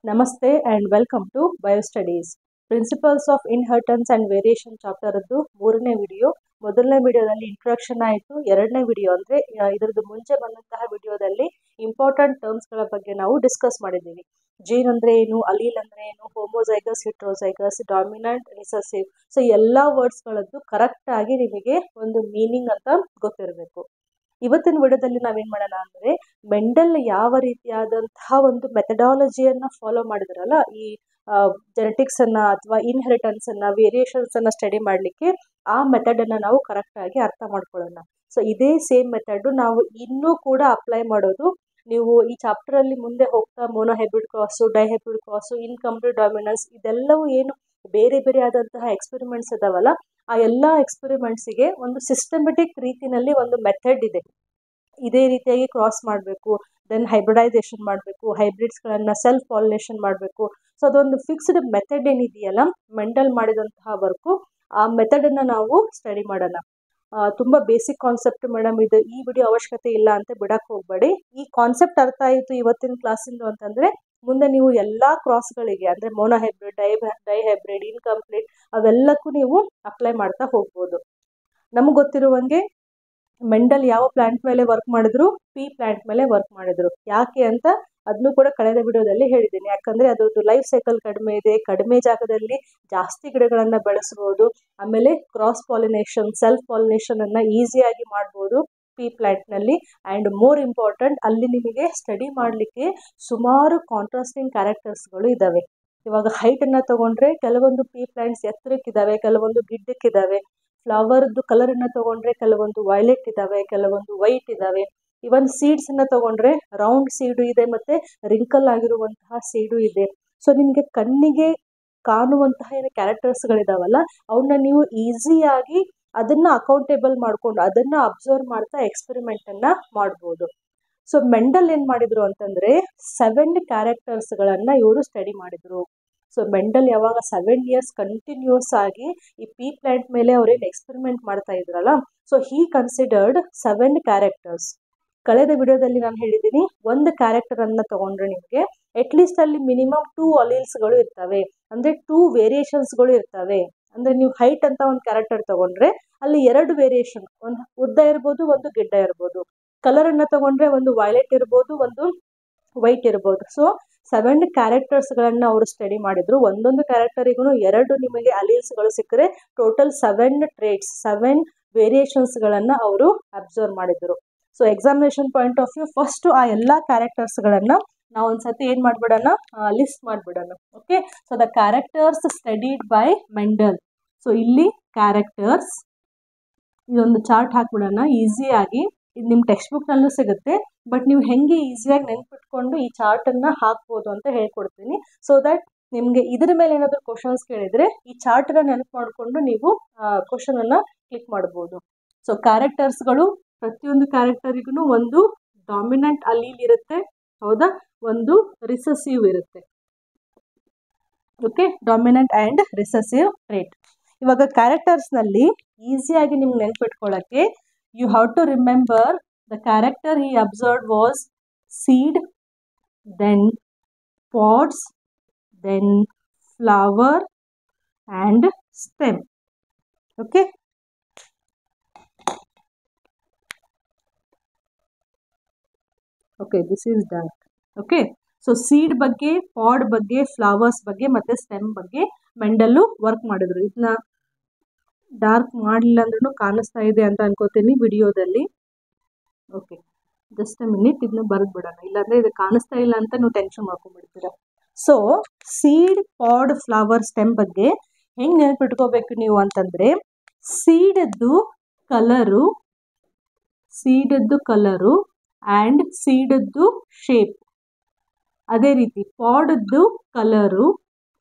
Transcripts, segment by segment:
ನಮಸ್ತೆ and welcome to BioStudies. Principles of Inheritance and Variation chapter ಅದ್ದು ಮೂರನೇ video. ಮೊದಲನೇ ವಿಡಿಯೋದಲ್ಲಿ ಇಂಟ್ರೊಡಕ್ಷನ್ ಆಯಿತು. ಎರಡನೇ ವಿಡಿಯೋ ಅಂದರೆ ಇದರದ್ದು ಮುಂಚೆ ಬಂದಂತಹ ವಿಡಿಯೋದಲ್ಲಿ ಇಂಪಾರ್ಟೆಂಟ್ ಟರ್ಮ್ಸ್ಗಳ ಬಗ್ಗೆ ನಾವು ಡಿಸ್ಕಸ್ ಮಾಡಿದ್ದೀವಿ. ಜೀನ್ ಅಂದರೆ ಏನು, ಅಲೀಲ್ ಅಂದರೆ ಏನು, ಹೋಮೋಸೈಗಸ್, ಹಿಟ್ರೋಸೈಗಸ್, ಡಾಮಿನೆಂಟ್, ರಿಸೆಸಿವ್. ಸೊ ಎಲ್ಲ ವರ್ಡ್ಸ್ಗಳದ್ದು ಕರೆಕ್ಟಾಗಿ ನಿಮಗೆ ಒಂದು ಮೀನಿಂಗ್ ಅಂತ ಗೊತ್ತಿರಬೇಕು. ಇವತ್ತಿನ ವಿಡಿಯೋದಲ್ಲಿ ನಾವೇನು ಮಾಡೋಣ ಅಂದರೆ ಮೆಂಡಲ್ ಯಾವ ರೀತಿಯಾದಂತಹ ಒಂದು ಮೆಥಡಾಲಜಿಯನ್ನು ಫಾಲೋ ಮಾಡಿದ್ರಲ್ಲ ಈ ಜೆನೆಟಿಕ್ಸನ್ನು ಅಥವಾ ಇನ್ಹೆರಿಟೆನ್ಸನ್ನು ವೇರಿಯೇಷನ್ಸನ್ನು ಸ್ಟಡಿ ಮಾಡಲಿಕ್ಕೆ ಆ ಮೆಥಡನ್ನು ನಾವು ಕರೆಕ್ಟಾಗಿ ಅರ್ಥ ಮಾಡ್ಕೊಳ್ಳೋಣ. ಸೊ ಇದೇ ಸೇಮ್ ಮೆಥಡು ನಾವು ಇನ್ನೂ ಕೂಡ ಅಪ್ಲೈ ಮಾಡೋದು. ನೀವು ಈ ಚಾಪ್ಟರಲ್ಲಿ ಮುಂದೆ ಹೋಗ್ತಾ monohybrid cross, dihybrid cross, incomplete dominance ಇದೆಲ್ಲವೂ ಏನು ಬೇರೆ ಬೇರೆ ಆದಂತಹ ಎಕ್ಸ್ಪೆರಿಮೆಂಟ್ಸ್ ಇದಾವಲ್ಲ, ಆ ಎಲ್ಲ ಎಕ್ಸ್ಪೆರಿಮೆಂಟ್ಸಿಗೆ ಒಂದು ಸಿಸ್ಟಮೆಟಿಕ್ ರೀತಿಯಲ್ಲಿ ಒಂದು ಮೆಥಡ್ ಇದೆ. ಇದೇ ರೀತಿಯಾಗಿ ಕ್ರಾಸ್ ಮಾಡಬೇಕು, ದೆನ್ ಹೈಬ್ರಿಡೈಸೇಷನ್ ಮಾಡಬೇಕು, ಹೈಬ್ರಿಡ್ಸ್ಗಳನ್ನು ಸೆಲ್ಫ್ ಪಾಲಿನೇಷನ್ ಮಾಡಬೇಕು. ಸೊ ಅದೊಂದು ಫಿಕ್ಸ್ಡ್ ಮೆಥಡ್ ಏನಿದೆಯಲ್ಲ ಮೆಂಡಲ್ ಮಾಡಿದಂತಹ ವರ್ಕು, ಆ ಮೆಥಡನ್ನು ನಾವು ಸ್ಟಡಿ ಮಾಡೋಣ. ತುಂಬ ಬೇಸಿಕ್ ಕಾನ್ಸೆಪ್ಟ್ ಮೇಡಮ್, ಇದು ಈ ವಿಡಿಯೋ ಅವಶ್ಯಕತೆ ಇಲ್ಲ ಅಂತ ಬಿಡಕ್ಕೆ ಹೋಗಬೇಡಿ. ಈ ಕಾನ್ಸೆಪ್ಟ್ ಅರ್ಥ ಆಯಿತು ಇವತ್ತಿನ ಕ್ಲಾಸಿಂದು ಅಂತಂದರೆ ಮುಂದೆ ನೀವು ಎಲ್ಲ ಕ್ರಾಸ್ಗಳಿಗೆ ಅಂದರೆ ಮೋನೋಹೈಬ್ರಿಡ್, ಡೈಹೈಬ್ರಿಡ್, ಇನ್ಕಂಪ್ಲೀಟ್ ಅವೆಲ್ಲಕ್ಕೂ ನೀವು ಅಪ್ಲೈ ಮಾಡ್ತಾ ಹೋಗ್ಬೋದು. ನಮಗೆ ಗೊತ್ತಿರುವಂಗೆ ಮೆಂಡಲ್ ಯಾವ ಪ್ಲಾಂಟ್ ಮೇಲೆ ವರ್ಕ್ ಮಾಡಿದ್ರು, ಪೀ ಪ್ಲಾಂಟ್ ಮೇಲೆ ವರ್ಕ್ ಮಾಡಿದ್ರು. ಯಾಕೆ ಅಂತ ಅದನ್ನು ಕೂಡ ಕಳೆದ ವಿಡಿಯೋದಲ್ಲಿ ಹೇಳಿದ್ದೀನಿ. ಯಾಕಂದರೆ ಅದರದ್ದು ಲೈಫ್ ಸೈಕಲ್ ಕಡಿಮೆ ಇದೆ, ಕಡಿಮೆ ಜಾಗದಲ್ಲಿ ಜಾಸ್ತಿ ಗಿಡಗಳನ್ನು ಬೆಳೆಸ್ಬೋದು. ಆಮೇಲೆ ಕ್ರಾಸ್ ಪಾಲಿನೇಷನ್, ಸೆಲ್ಫ್ ಪಾಲಿನೇಷನನ್ನು ಈಸಿಯಾಗಿ ಮಾಡ್ಬೋದು ಪೀ ಪ್ಲ್ಯಾಂಟ್ನಲ್ಲಿ. ಆ್ಯಂಡ್ ಮೋರ್ ಇಂಪಾರ್ಟೆಂಟ್, ಅಲ್ಲಿ ನಿಮಗೆ ಸ್ಟಡಿ ಮಾಡಲಿಕ್ಕೆ ಸುಮಾರು ಕಾಂಟ್ರಾಸ್ಟಿಂಗ್ ಕ್ಯಾರೆಕ್ಟರ್ಸ್ಗಳು ಇದ್ದಾವೆ. ಇವಾಗ ಹೈಟನ್ನು ತೊಗೊಂಡ್ರೆ ಕೆಲವೊಂದು ಪೀ ಪ್ಲ್ಯಾಂಟ್ಸ್ ಎತ್ತರಕ್ಕಿದ್ದಾವೆ, ಕೆಲವೊಂದು ಗಿಡ್ಡಕ್ಕಿದ್ದಾವೆ. ಫ್ಲವರ್ದು ಕಲರನ್ನು ತೊಗೊಂಡ್ರೆ ಕೆಲವೊಂದು ವೈಲೆಟ್ ಇದ್ದಾವೆ, ಕೆಲವೊಂದು ವೈಟ್ ಇದ್ದಾವೆ. ಇವನ್ ಸೀಡ್ಸನ್ನು ತೊಗೊಂಡ್ರೆ ರೌಂಡ್ ಸೀಡು ಇದೆ ಮತ್ತು ರಿಂಕಲ್ ಆಗಿರುವಂತಹ ಸೀಡು ಇದೆ. ಸೊ ನಿಮಗೆ ಕಣ್ಣಿಗೆ ಕಾಣುವಂತಹ ಏನು ಕ್ಯಾರೆಕ್ಟರ್ಸ್ಗಳಿದಾವಲ್ಲ ಅವನ್ನ ನೀವು ಈಸಿಯಾಗಿ ಅದನ್ನು ಅಕೌಂಟೇಬಲ್ ಮಾಡಿಕೊಂಡು ಅದನ್ನು ಅಬ್ಸರ್ವ್ ಮಾಡ್ತಾ ಎಕ್ಸ್ಪೆರಿಮೆಂಟನ್ನು ಮಾಡ್ಬೋದು. ಸೊ ಮೆಂಡಲ್ ಏನು ಮಾಡಿದರು ಅಂತಂದರೆ 7 ಕ್ಯಾರೆಕ್ಟರ್ಸ್ಗಳನ್ನು ಇವರು ಸ್ಟಡಿ ಮಾಡಿದರು. ಸೊ ಮೆಂಡಲ್ ಯಾವಾಗ 7 ಇಯರ್ಸ್ ಕಂಟಿನ್ಯೂಸ್ ಆಗಿ ಈ ಪೀ ಪ್ಲ್ಯಾಂಟ್ ಮೇಲೆ ಅವರೇನು ಎಕ್ಸ್ಪೆರಿಮೆಂಟ್ ಮಾಡ್ತಾ ಇದ್ರಲ್ಲ, ಸೊ ಹೀ ಕನ್ಸಿಡರ್ಡ್ 7 ಕ್ಯಾರೆಕ್ಟರ್ಸ್. ಕಳೆದ ವಿಡಿಯೋದಲ್ಲಿ ನಾನು ಹೇಳಿದ್ದೀನಿ, ಒಂದು ಕ್ಯಾರೆಕ್ಟರನ್ನು ತೊಗೊಂಡ್ರೆ ನಿಮಗೆ ಅಟ್ಲೀಸ್ಟ್ ಅಲ್ಲಿ ಮಿನಿಮಮ್ 2 ಅಲೀಲ್ಸ್ಗಳು ಇರ್ತವೆ, ಅಂದರೆ 2 ವೇರಿಯೇಷನ್ಸ್ಗಳು ಇರ್ತವೆ. ಅಂದರೆ ನೀವು ಹೈಟ್ ಅಂತ ಒಂದು ಕ್ಯಾರೆಕ್ಟರ್ ತೊಗೊಂಡ್ರೆ ಅಲ್ಲಿ 2 ವೇರಿಯೇಷನ್, ಒಂದು ಉದ್ದ ಇರ್ಬೋದು, ಒಂದು ಗಿಡ್ಡ ಇರ್ಬೋದು. ಕಲರನ್ನು ತೊಗೊಂಡ್ರೆ ಒಂದು ವೈಲೆಟ್ ಇರ್ಬೋದು, ಒಂದು ವೈಟ್ ಇರ್ಬೋದು. ಸೊ 7 ಕ್ಯಾರೆಕ್ಟರ್ಸ್ಗಳನ್ನು ಅವರು ಸ್ಟಡಿ ಮಾಡಿದ್ರು. ಒಂದೊಂದು ಕ್ಯಾರೆಕ್ಟರಿಗೂ 2 ನಿಮಗೆ ಅಲೀಲ್ಸ್ಗಳು ಸಿಕ್ಕರೆ ಟೋಟಲ್ 7 ಟ್ರೇಟ್ಸ್, 7 ವೇರಿಯೇಷನ್ಸ್ಗಳನ್ನು ಅವರು ಅಬ್ಸರ್ವ್ ಮಾಡಿದ್ರು. So examination point of view first ಆ ಎಲ್ಲ ಕ್ಯಾರೆಕ್ಟರ್ಸ್ಗಳನ್ನು ನಾವು ಒಂದ್ಸತಿ ಏನು ಮಾಡಿಬಿಡೋಣ, ಲಿಸ್ಟ್ ಮಾಡಿಬಿಡೋಣ. Okay, so the characters studied by Mendel. So ಇಲ್ಲಿ ಕ್ಯಾರೆಕ್ಟರ್ಸ್, ಇದೊಂದು ಚಾರ್ಟ್ ಹಾಕ್ಬಿಡೋಣ ಈಸಿಯಾಗಿ. ಇದು ನಿಮ್ಮ ಟೆಕ್ಸ್ಟ್ ಬುಕ್ನಲ್ಲೂ ಸಿಗುತ್ತೆ, ಬಟ್ ನೀವು ಹೆಂಗೆ ಈಸಿಯಾಗಿ ನೆನ್ಪಿಟ್ಕೊಂಡು ಈ ಚಾರ್ಟನ್ನು ಹಾಕ್ಬೋದು ಅಂತ ಹೇಳ್ಕೊಡ್ತೀನಿ. ಸೊ ದ್ಯಾಟ್ ನಿಮಗೆ ಇದರ ಮೇಲೆ ಏನಾದರೂ ಕ್ವಶನ್ಸ್ ಕೇಳಿದರೆ ಈ ಚಾರ್ಟನ್ನು ನೆನಪು ಮಾಡಿಕೊಂಡು ನೀವು ಕ್ವಶನನ್ನು ಕ್ಲಿಕ್ ಮಾಡ್ಬೋದು. ಸೊ ಕ್ಯಾರೆಕ್ಟರ್ಸ್ಗಳು, ಪ್ರತಿಯೊಂದು ಕ್ಯಾರೆಕ್ಟರಿಗೂ ಒಂದು ಡಾಮಿನೆಂಟ್ ಅಲೀಲ್ ಇರುತ್ತೆ, ಹೌದಾ, ಒಂದು ರಿಸೆಸಿವ್ ಇರುತ್ತೆ. Okay, dominant and recessive trait. ಇವಾಗ ಕ್ಯಾರೆಕ್ಟರ್ಸ್ನಲ್ಲಿ ಈಸಿಯಾಗಿ ನಿಮ್ಗೆ ನೆನ್ಪಿಟ್ಕೊಳ್ಳೋಕ್ಕೆ you have to remember the character he observed was seed, then pods, then flower and stem. Okay, this is done. Okay, so seed ಬಗ್ಗೆ, pod ಬಗ್ಗೆ, flowers ಬಗ್ಗೆ ಮತ್ತು stem ಬಗ್ಗೆ ಮೆಂಡಲ್ಲು work ಮಾಡಿದ್ರು. ಇದನ್ನ ಡಾರ್ಕ್ ಮಾಡಲಿಲ್ಲ ಅಂದ್ರೂ ಕಾಣಿಸ್ತಾ ಇದೆ ಅಂತ ಅನ್ಕೋತೀನಿ ವಿಡಿಯೋದಲ್ಲಿ. ಓಕೆ, ಜಸ್ಟ್ ಅ ಮಿನಿಟ್, ಇದನ್ನ ಬರೆದು ಬಿಡೋಣ, ಇಲ್ಲಾಂದರೆ ಇದು ಕಾಣಿಸ್ತಾ ಇಲ್ಲ ಅಂತ ನೀವು ಟೆನ್ಷನ್ ಮಾಡ್ಕೊಂಡ್ಬಿಡ್ತೀರ. So seed, pod, flower, stem ಬಗ್ಗೆ ಹೆಂಗೆ ನೆನಪಿಟ್ಕೋಬೇಕು ನೀವು ಅಂತಂದರೆ ಸೀಡದ್ದು ಕಲರು ಆ್ಯಂಡ್ ಸೀಡದ್ದು ಶೇಪ್. ಅದೇ ರೀತಿ ಪಾಡದ್ದು ಕಲರು,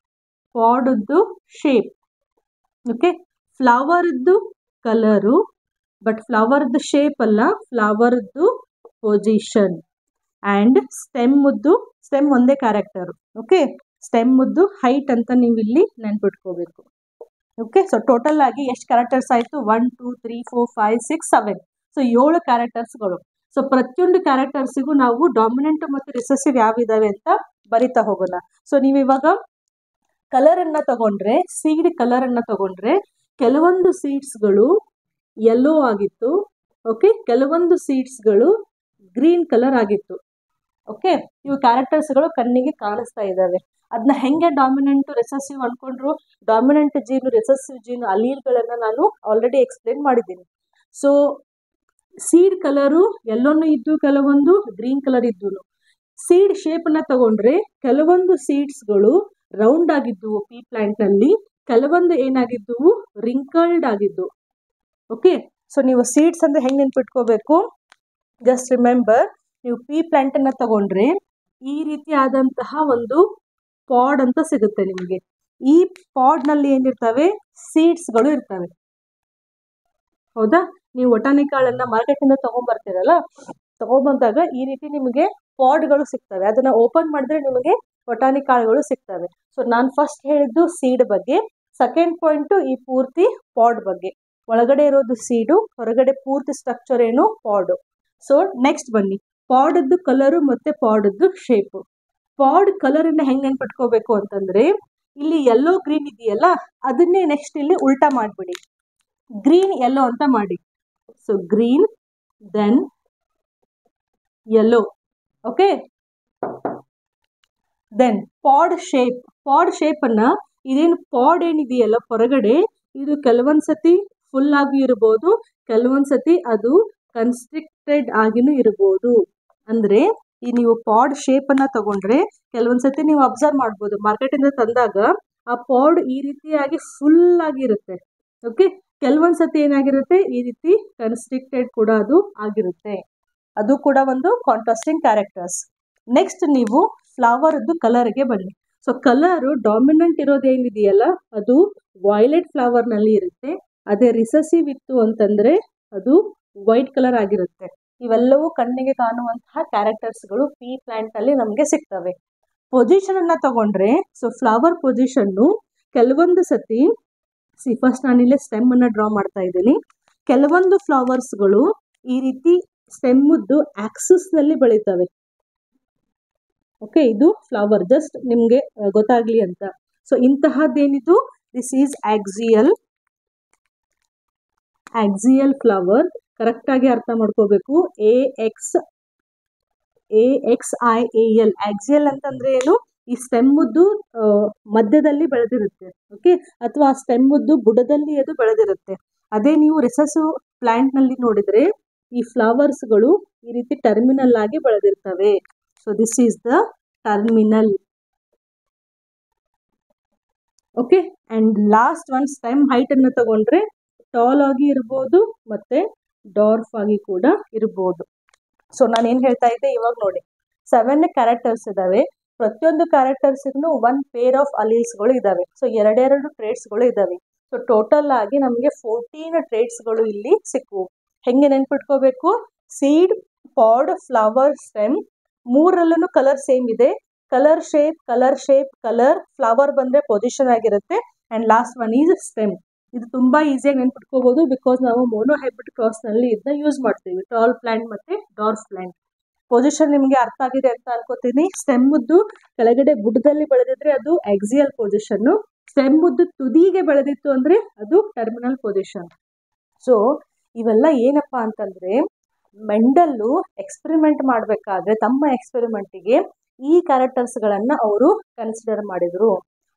ಪಾಡದ್ದು ಶೇಪ್. ಓಕೆ, ಫ್ಲವರ್ದು ಕಲರು ಬಟ್ ಫ್ಲವರ್ದು ಶೇಪ್ ಅಲ್ಲ, ಫ್ಲವರ್ದು ಪೊಸಿಷನ್. ಆ್ಯಂಡ್ ಸ್ಟೆಮ್ ಒಂದೇ ಕ್ಯಾರೆಕ್ಟರು. ಓಕೆ, ಸ್ಟೆಮ್ಮದ್ದು ಹೈಟ್ ಅಂತ ನೀವು ಇಲ್ಲಿ ನೆನ್ಪಿಟ್ಕೋಬೇಕು. ಓಕೆ, ಸೊ ಟೋಟಲ್ ಆಗಿ ಎಷ್ಟು ಕ್ಯಾರೆಕ್ಟರ್ಸ್ ಆಯಿತು? 1 2 3 4 5 6 7. ಸೊ 7 ಕ್ಯಾರೆಕ್ಟರ್ಸ್ಗಳು. ಸೊ ಪ್ರತಿಯೊಂದು ಕ್ಯಾರೆಕ್ಟರ್ಸಿಗೂ ನಾವು ಡಾಮಿನೆಂಟ್ ಮತ್ತು ರಿಸೆಸಿವ್ ಯಾವಿದಾವೆ ಅಂತ ಬರಿತಾ ಹೋಗೋಣ. ಸೊ ನೀವು ಇವಾಗ ಕಲರ್ ಅನ್ನ ತಗೊಂಡ್ರೆ, ಸೀಡ್ ಕಲರ್ ಅನ್ನ ತಗೊಂಡ್ರೆ ಕೆಲವೊಂದು ಸೀಡ್ಸ್ಗಳು ಯೆಲ್ಲೋ ಆಗಿತ್ತು. ಓಕೆ, ಕೆಲವೊಂದು ಸೀಡ್ಸ್ಗಳು ಗ್ರೀನ್ ಕಲರ್ ಆಗಿತ್ತು. ಓಕೆ, ಇವು ಕ್ಯಾರೆಕ್ಟರ್ಸ್ಗಳು ಕಣ್ಣಿಗೆ ಕಾಣಿಸ್ತಾ ಇದ್ದಾವೆ. ಅದನ್ನ ಹೆಂಗೆ ಡಾಮಿನೆಂಟ್ ರೆಸೆಸಿವ್ ಅನ್ಕೊಂಡ್ರು, ಡಾಮಿನೆಂಟ್ ಜೀನು ರೆಸೆಸಿವ್ ಜೀನು ಅಲೀಲ್ಗಳನ್ನ ನಾನು ಆಲ್ರೆಡಿ ಎಕ್ಸ್ಪ್ಲೇನ್ ಮಾಡಿದ್ದೀನಿ. ಸೊ ಸೀಡ್ ಕಲರು ಎಲ್ಲೊಂದು ಇದ್ದು, ಕೆಲವೊಂದು ಗ್ರೀನ್ ಕಲರ್ ಇದ್ದು. ಸೀಡ್ ಶೇಪ್ ಅನ್ನ ತಗೊಂಡ್ರೆ ಕೆಲವೊಂದು ಸೀಡ್ಸ್ಗಳು ರೌಂಡ್ ಆಗಿದ್ವು ಪೀ ಪ್ಲಾಂಟ್ ನಲ್ಲಿ, ಕೆಲವೊಂದು ಏನಾಗಿದ್ವು ರಿಂಕಲ್ಡ್ ಆಗಿದ್ದು. ಓಕೆ, ಸೊ ನೀವು ಸೀಡ್ಸ್ ಅಂದ್ರೆ ಹೆಂಗೆ ನೆನ್ಪಿಟ್ಕೋಬೇಕು, ಜಸ್ಟ್ ರಿಮೆಂಬರ್, ನೀವು ಪೀ ಪ್ಲಾಂಟ್ ಅನ್ನ ತಗೊಂಡ್ರೆ ಈ ರೀತಿ ಆದಂತಹ ಒಂದು ಪಾಡ್ ಅಂತ ಸಿಗುತ್ತೆ ನಿಮಗೆ. ಈ ಪಾಡ್ ನಲ್ಲಿ ಏನಿರ್ತವೆ, ಸೀಡ್ಸ್ಗಳು ಇರ್ತವೆ. ಹೌದಾ, ನೀವು ಒಟಾನಿ ಕಾಳನ್ನ ಮಾರ್ಕೆಟ್ ಇಂದ ತಗೊಂಡ್ಬರ್ತೀರಲ್ಲ, ತಗೊಂಡ್ಬಂದಾಗ ಈ ರೀತಿ ನಿಮಗೆ ಪಾಡ್ಗಳು ಸಿಗ್ತವೆ. ಅದನ್ನ ಓಪನ್ ಮಾಡಿದ್ರೆ ನಿಮಗೆ ಒಟಾನಿ ಕಾಳುಗಳು ಸಿಗ್ತವೆ. ಸೊ ನಾನು ಫಸ್ಟ್ ಹೇಳಿದ್ದು ಸೀಡ್ ಬಗ್ಗೆ, ಸೆಕೆಂಡ್ ಪಾಯಿಂಟ್ ಈ ಪೂರ್ತಿ ಪಾಡ್ ಬಗ್ಗೆ. ಒಳಗಡೆ ಇರೋದು ಸೀಡು, ಹೊರಗಡೆ ಪೂರ್ತಿ ಸ್ಟ್ರಕ್ಚರ್ ಏನು ಪಾಡ್. ಸೊ ನೆಕ್ಸ್ಟ್ ಬನ್ನಿ, ಪಾಡದ್ದು ಕಲರು ಮತ್ತೆ ಪಾಡದ್ದು ಶೇಪ್. ಪಾಡ್ ಕಲರ್ ಅನ್ನ ಹೆಂಗ್ ನೆನ್ಪಿಟ್ಕೋಬೇಕು ಅಂತಂದ್ರೆ, ಇಲ್ಲಿ ಯೆಲ್ಲೋ ಗ್ರೀನ್ ಇದೆಯಲ್ಲ, ಅದನ್ನೇ ನೆಕ್ಸ್ಟ್ ಇಲ್ಲಿ ಉಲ್ಟಾ ಮಾಡ್ಬಿಡಿ, ಗ್ರೀನ್ ಯೆಲ್ಲೋ ಅಂತ ಮಾಡಿ. So green then yellow. Okay, then pod shape. Pod shape ಅನ್ನ, ಇದೇನು ಪಾಡ್ ಏನಿದೆಯಲ್ಲ ಹೊರಗಡೆ, ಇದು ಕೆಲವೊಂದ್ಸತಿ ಫುಲ್ ಆಗಿ ಇರಬಹುದು, ಕೆಲವೊಂದ್ಸತಿ ಅದು ಕನ್ಸ್ಟ್ರಿಕ್ಟೆಡ್ ಆಗಿನೂ ಇರಬಹುದು. ಅಂದ್ರೆ ಈ ನೀವು ಪಾಡ್ ಶೇಪ್ ಅನ್ನ ತಗೊಂಡ್ರೆ ಕೆಲವೊಂದ್ಸತಿ ನೀವು ಅಬ್ಸರ್ವ್ ಮಾಡ್ಬೋದು, ಮಾರ್ಕೆಟ್ ಇಂದ ತಂದಾಗ ಆ ಪಾಡ್ ಈ ರೀತಿಯಾಗಿ ಫುಲ್ ಆಗಿರುತ್ತೆ. ಓಕೆ, ಕೆಲವೊಂದ್ಸತಿ ಏನಾಗಿರುತ್ತೆ, ಈ ರೀತಿ ಕನ್ಸ್ಟ್ರಿಕ್ಟೆಡ್ ಕೂಡ ಅದು ಆಗಿರುತ್ತೆ. ಅದು ಕೂಡ ಒಂದು ಕಾಂಟ್ರಾಸ್ಟಿಂಗ್ ಕ್ಯಾರೆಕ್ಟರ್ಸ್. ನೆಕ್ಸ್ಟ್ ನೀವು ಫ್ಲವರ್ದು ಕಲರ್ಗೆ ಬನ್ನಿ. ಸೊ ಕಲರ್ ಡಾಮಿನೆಂಟ್ ಇರೋದೇನಿದೆಯಲ್ಲ, ಅದು ವೈಲೆಟ್ ಫ್ಲವರ್ ನಲ್ಲಿ ಇರುತ್ತೆ. ಅದೇ ರಿಸೆಸಿವ್ ಇತ್ತು ಅಂತಂದ್ರೆ ಅದು ವೈಟ್ ಕಲರ್ ಆಗಿರುತ್ತೆ. ಇವೆಲ್ಲವೂ ಕಣ್ಣಿಗೆ ಕಾಣುವಂತಹ ಕ್ಯಾರೆಕ್ಟರ್ಸ್ಗಳು ಪೀ ಪ್ಲಾಂಟ್ ಅಲ್ಲಿ ನಮಗೆ ಸಿಗ್ತವೆ. ಪೊಸಿಷನ್ ಅನ್ನ ತಗೊಂಡ್ರೆ, ಸೊ ಫ್ಲವರ್ ಪೊಸಿಷನ್ನು ಕೆಲವೊಂದು ಸತಿ, ಫಸ್ಟ್ ನಾನಿಲ್ಲಿ ಸ್ಟೆಮ್ ಅನ್ನ ಡ್ರಾ ಮಾಡ್ತಾ ಇದ್ದೀನಿ. ಕೆಲವೊಂದು ಫ್ಲವರ್ಸ್ಗಳು ಈ ರೀತಿ ಸ್ಟೆಮ್ಮದ್ದು ಆಕ್ಸಿಸ್ ನಲ್ಲಿ ಬೆಳೀತವೆ. ಓಕೆ, ಇದು ಫ್ಲವರ್, ಜಸ್ಟ್ ನಿಮ್ಗೆ ಗೊತ್ತಾಗ್ಲಿ ಅಂತ. ಸೊ ಇಂತಹದ್ದೇನಿದು, this is axial flower. Correct ಆಗಿ ಅರ್ಥ ಮಾಡ್ಕೋಬೇಕು. AXIAL ಆಕ್ಸಿಯಲ್ ಅಂತಂದ್ರೆ ಏನು, ಈ ಸ್ಟೆಮ್ಮದ್ದು ಮಧ್ಯದಲ್ಲಿ ಬೆಳೆದಿರುತ್ತೆ. ಓಕೆ, ಅಥವಾ ಆ ಸ್ಟೆಮ್ಮದ್ದು ಬುಡದಲ್ಲಿ ಅದು ಬೆಳೆದಿರುತ್ತೆ. ಅದೇ ನೀವು ರೆಸೆಸಿವ್ ಪ್ಲಾಂಟ್ ನಲ್ಲಿ ನೋಡಿದ್ರೆ ಈ ಫ್ಲವರ್ಸ್ಗಳು ಈ ರೀತಿ ಟರ್ಮಿನಲ್ ಆಗಿ ಬೆಳೆದಿರ್ತವೆ. So this is the terminal. Okay, and last one, stem height ಅನ್ನ ತಗೊಂಡ್ರೆ ಟಾಲ್ ಆಗಿ ಇರ್ಬೋದು ಮತ್ತೆ ಡಾರ್ಫ್ ಆಗಿ ಕೂಡ ಇರ್ಬೋದು. ಸೊ ನಾನು ಏನ್ ಹೇಳ್ತಾ ಇದ್ದೆ, ಇವಾಗ ನೋಡಿ 7 ಕ್ಯಾರೆಕ್ಟರ್ಸ್ ಇದಾವೆ. ಪ್ರತಿಯೊಂದು ಕ್ಯಾರೆಕ್ಟರ್ಸ್ಗೂ 1 ಪೇರ್ ಆಫ್ ಅಲೀಲ್ಸ್ಗಳು ಇದಾವೆ. ಸೊ ಎರಡೆರಡು ಟ್ರೇಟ್ಸ್ಗಳು ಇದಾವೆ. ಸೊ ಟೋಟಲ್ ಆಗಿ ನಮಗೆ 14 ಟ್ರೇಟ್ಸ್ಗಳು ಇಲ್ಲಿ ಸಿಕ್ವು. ಹೆಂಗೆ ನೆನ್ಪಿಟ್ಕೋಬೇಕು, seed, pod, flower, stem ಮೂರಲ್ಲೂ colour same ಇದೆ. ಕಲರ್ ಶೇಪ್, ಕಲರ್ ಫ್ಲವರ್ ಬಂದ್ರೆ ಪೊಸಿಷನ್ ಆಗಿರುತ್ತೆ. And last one is stem. ಇದು ತುಂಬಾ ಈಸಿಯಾಗಿ ನೆನ್ಪಿಟ್ಕೋಬಹುದು, ಬಿಕಾಸ್ ನಾವು ಮೋನೋಹೈಬ್ರಿಡ್ ಕ್ರಾಸ್ ನಲ್ಲಿ ಇದನ್ನ ಯೂಸ್ ಮಾಡ್ತೀವಿ, ಟಾಲ್ ಪ್ಲಾಂಟ್ ಮತ್ತೆ ಡಾರ್ಫ್ ಪ್ಲಾಂಟ್. ಪೊಸಿಷನ್ ನಿಮ್ಗೆ ಅರ್ಥ ಆಗಿದೆ ಅಂತ ಅನ್ಕೋತೀನಿ. ಸ್ಟೆಮ್ಮದ್ದು ಕೆಳಗಡೆ ಬುಡದಲ್ಲಿ ಬೆಳೆದಿದ್ರೆ ಅದು ಆಕ್ಸಿಯಲ್ ಪೊಸಿಷನ್, ಸ್ಟೆಮ್ಮದ್ದು ತುದಿಗೆ ಬೆಳೆದಿತ್ತು ಅಂದ್ರೆ ಅದು ಟರ್ಮಿನಲ್ ಪೊಸಿಷನ್. ಸೊ ಇವೆಲ್ಲ ಏನಪ್ಪಾ ಅಂತಂದ್ರೆ, ಮೆಂಡಲ್ಲು ಎಕ್ಸ್ಪೆರಿಮೆಂಟ್ ಮಾಡಬೇಕಾದ್ರೆ ತಮ್ಮ ಎಕ್ಸ್ಪೆರಿಮೆಂಟಿಗೆ ಈ ಕ್ಯಾರೆಕ್ಟರ್ಸ್ಗಳನ್ನ ಅವರು ಕನ್ಸಿಡರ್ ಮಾಡಿದ್ರು.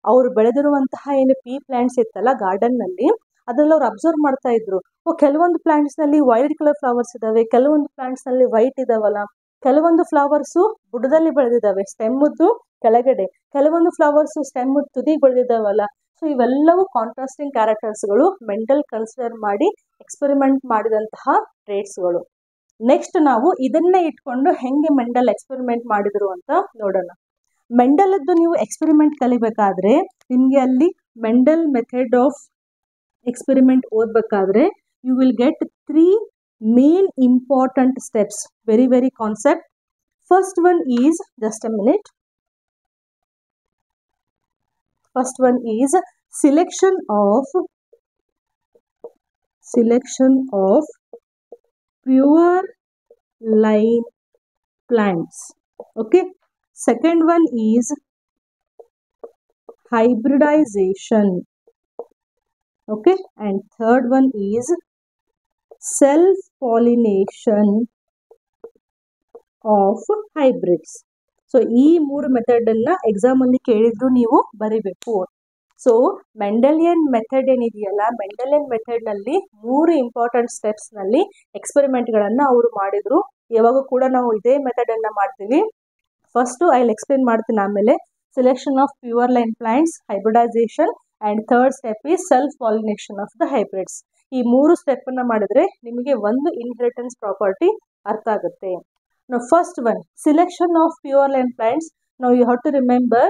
ಅವರು ಬೆಳೆದಿರುವಂತಹ ಏನು ಪೀ ಪ್ಲಾಂಟ್ಸ್ ಇತ್ತಲ್ಲ ಗಾರ್ಡನ್ ನಲ್ಲಿ, ಅದ್ರಲ್ಲಿ ಅವ್ರು ಅಬ್ಸರ್ವ್ ಮಾಡ್ತಾ ಇದ್ರು, ಕೆಲವೊಂದು ಪ್ಲಾಂಟ್ಸ್ ನಲ್ಲಿ ವೈಟ್ ಕಲರ್ ಫ್ಲವರ್ಸ್ ಇದಾವೆ, ಕೆಲವೊಂದು ಪ್ಲಾಂಟ್ಸ್ ನಲ್ಲಿ ವೈಟ್ ಇದಾವಲ್ಲ, ಕೆಲವೊಂದು ಫ್ಲವರ್ಸು ಬುಡದಲ್ಲಿ ಬೆಳೆದಿದ್ದಾವೆ ಸ್ಟೆಮ್ಮದ್ದು ಕೆಳಗಡೆ, ಕೆಲವೊಂದು ಫ್ಲವರ್ಸು ಸ್ಟೆಮ್ ತುದಿಗೆ ಬೆಳೆದಿದ್ದಾವಲ್ಲ. ಸೊ ಇವೆಲ್ಲವೂ ಕಾಂಟ್ರಾಸ್ಟಿಂಗ್ ಕ್ಯಾರೆಕ್ಟರ್ಸ್ಗಳು, ಮೆಂಡಲ್ ಕನ್ಸಿಡರ್ ಮಾಡಿ ಎಕ್ಸ್ಪೆರಿಮೆಂಟ್ ಮಾಡಿದಂತಹ ಟ್ರೇಟ್ಸ್ಗಳು. ನೆಕ್ಸ್ಟ್ ನಾವು ಇದನ್ನ ಇಟ್ಕೊಂಡು ಹೆಂಗೆ ಮೆಂಡಲ್ ಎಕ್ಸ್ಪೆರಿಮೆಂಟ್ ಮಾಡಿದ್ರು ಅಂತ ನೋಡೋಣ. ಮೆಂಡಲ್ದ್ದು ನೀವು ಎಕ್ಸ್ಪೆರಿಮೆಂಟ್ ಕಲಿಬೇಕಾದ್ರೆ ನಿಮಗೆ ಅಲ್ಲಿ ಮೆಂಡಲ್ ಮೆಥಡ್ ಆಫ್ ಎಕ್ಸ್ಪೆರಿಮೆಂಟ್ ಓದಬೇಕಾದ್ರೆ you will get 3 main important steps, very concept. First one is, just a minute, first one is selection of pure line plants. Okay, Second one is hybridization. Okay, and third one is self-pollination of hybrids. So ಈ ಮೂರು method ಅನ್ನ exam ಅಲ್ಲಿ ಕೇಳಿದ್ರು ನೀವು ಬರಿಬೇಕು. So Mendelian method ಏನಿದೆಯಲ್ಲ, Mendelian method ನಲ್ಲಿ 3 important steps ನಲ್ಲಿ ಎಕ್ಸ್ಪೆರಿಮೆಂಟ್ ಗಳನ್ನ ಅವರು ಮಾಡಿದ್ರು. ಯಾವಾಗ ಕೂಡ ನಾವು ಇದೇ ಮೆಥಡ್ ಅನ್ನ ಮಾಡ್ತೀವಿ. ಫಸ್ಟ್ ಐ ವಿಲ್ ಎಕ್ಸ್ಪ್ಲೇನ್ ಮಾಡ್ತೀನಿ, ಆಮೇಲೆ selection of pure line plants, hybridization and third step is self pollination of the hybrids. ಈ 3 ಸ್ಟೆಪ್ ಅನ್ನ ಮಾಡಿದ್ರೆ ನಿಮಗೆ ಒಂದು ಇನ್ಹೆರಿಟೆನ್ಸ್ ಪ್ರಾಪರ್ಟಿ ಅರ್ಥ ಆಗುತ್ತೆ. Now first one, selection of pure line plants. Now you have to remember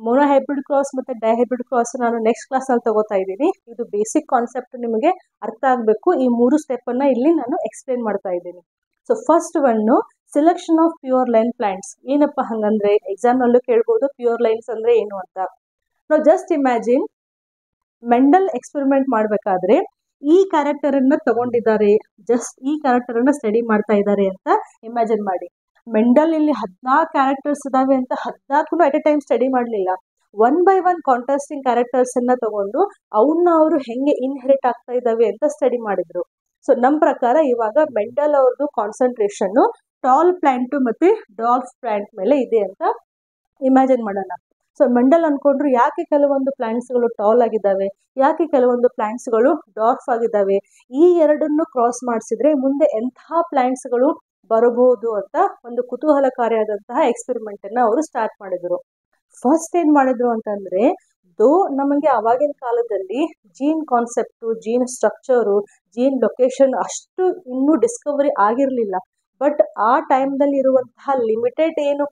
monohybrid cross ಮತ್ತೆ dihybrid cross ನಾನು next class ಅಲ್ಲಿ ತಗೋತಾ ಇದ್ದೀನಿ. ಇದು ಬೇಸಿಕ್ ಕಾನ್ಸೆಪ್ಟ್ ನಿಮಗೆ ಅರ್ಥ ಆಗಬೇಕು. ಈ 3 ಸ್ಟೆಪ್ ಅನ್ನ ಇಲ್ಲಿ ನಾನು ಎಕ್ಸ್ಪ್ಲೇನ್ ಮಾಡ್ತಾ ಇದ್ದೀನಿ. So first one, selection of pure line plants. ಏನಪ್ಪ ಹಂಗಂದ್ರೆ ಎಕ್ಸಾಮ್ ನಲ್ಲೂ ಕೇಳ್ಬೋದು ಪ್ಯೂರ್ ಲೈನ್ಸ್ ಅಂದ್ರೆ ಏನು ಅಂತ. ನಾವು ಜಸ್ಟ್ ಇಮ್ಯಾಜಿನ್ ಮೆಂಡಲ್ ಎಕ್ಸ್ಪೆರಿಮೆಂಟ್ ಮಾಡಬೇಕಾದ್ರೆ ಈ ಕ್ಯಾರೆಕ್ಟರ್ ಅನ್ನ ತಗೊಂಡಿದ್ದಾರೆ, ಜಸ್ಟ್ ಈ ಕ್ಯಾರೆಕ್ಟರ್ ಅನ್ನ ಸ್ಟಡಿ ಮಾಡ್ತಾ ಇದ್ದಾರೆ ಅಂತ ಇಮ್ಯಾಜಿನ್ ಮಾಡಿ. ಮೆಂಡಲ್ ಇಲ್ಲಿ 14 ಕ್ಯಾರೆಕ್ಟರ್ಸ್ ಇದಾವೆ ಅಂತ 14 ಅಟ್ ಎ ಟೈಮ್ ಸ್ಟಡಿ ಮಾಡಲಿಲ್ಲ. 1 by 1 ಕಾಂಟ್ರಾಸ್ಟಿಂಗ್ ಕ್ಯಾರೆಕ್ಟರ್ಸ್ ಅನ್ನ ತಗೊಂಡು ಅವನ್ನ ಅವರು ಹೆಂಗೆ ಇನ್ಹೆರಿಟ್ ಆಗ್ತಾ ಇದಾವೆ ಅಂತ ಸ್ಟಡಿ ಮಾಡಿದ್ರು. ಸೊ ನಮ್ಮ ಪ್ರಕಾರ ಇವಾಗ ಮೆಂಡಲ್ ಅವ್ರದ್ದು ಕಾನ್ಸಂಟ್ರೇಷನ್ ಟಾಲ್ ಪ್ಲಾಂಟ್ ಮತ್ತೆ ಡಾರ್ಫ್ ಪ್ಲಾಂಟ್ ಮೇಲೆ ಇದೆ ಅಂತ ಇಮ್ಯಾಜಿನ್ ಮಾಡೋಣ. ಸೊ ಮೆಂಡಲ್ ಅನ್ಕೊಂಡ್ರು ಯಾಕೆ ಕೆಲವೊಂದು ಪ್ಲಾಂಟ್ಸ್ಗಳು ಟಾಲ್ ಆಗಿದ್ದಾವೆ, ಯಾಕೆ ಕೆಲವೊಂದು ಪ್ಲಾಂಟ್ಸ್ಗಳು ಡಾರ್ಫ್ ಆಗಿದ್ದಾವೆ, ಈ ಎರಡನ್ನು ಕ್ರಾಸ್ ಮಾಡಿಸಿದ್ರೆ ಮುಂದೆ ಎಂತಹ ಪ್ಲಾಂಟ್ಸ್ಗಳು ಬರಬಹುದು ಅಂತ ಒಂದು ಕುತೂಹಲಕಾರಿಯಾದಂತಹ ಎಕ್ಸ್ಪೆರಿಮೆಂಟ್ ಅನ್ನ ಅವರು ಸ್ಟಾರ್ಟ್ ಮಾಡಿದ್ರು. ಫಸ್ಟ್ ಏನ್ ಮಾಡಿದ್ರು ಅಂತಂದ್ರೆ, ನಮಗೆ ಅವಾಗಿನ ಕಾಲದಲ್ಲಿ gene concept, gene structure, gene location ಅಷ್ಟು ಇನ್ನೂ ಡಿಸ್ಕವರಿ ಆಗಿರಲಿಲ್ಲ. ಬಟ್ ಆ ಟೈಮ್ದಲ್ಲಿ ಇರುವಂತಹ ಲಿಮಿಟೆಡ್ ಏನು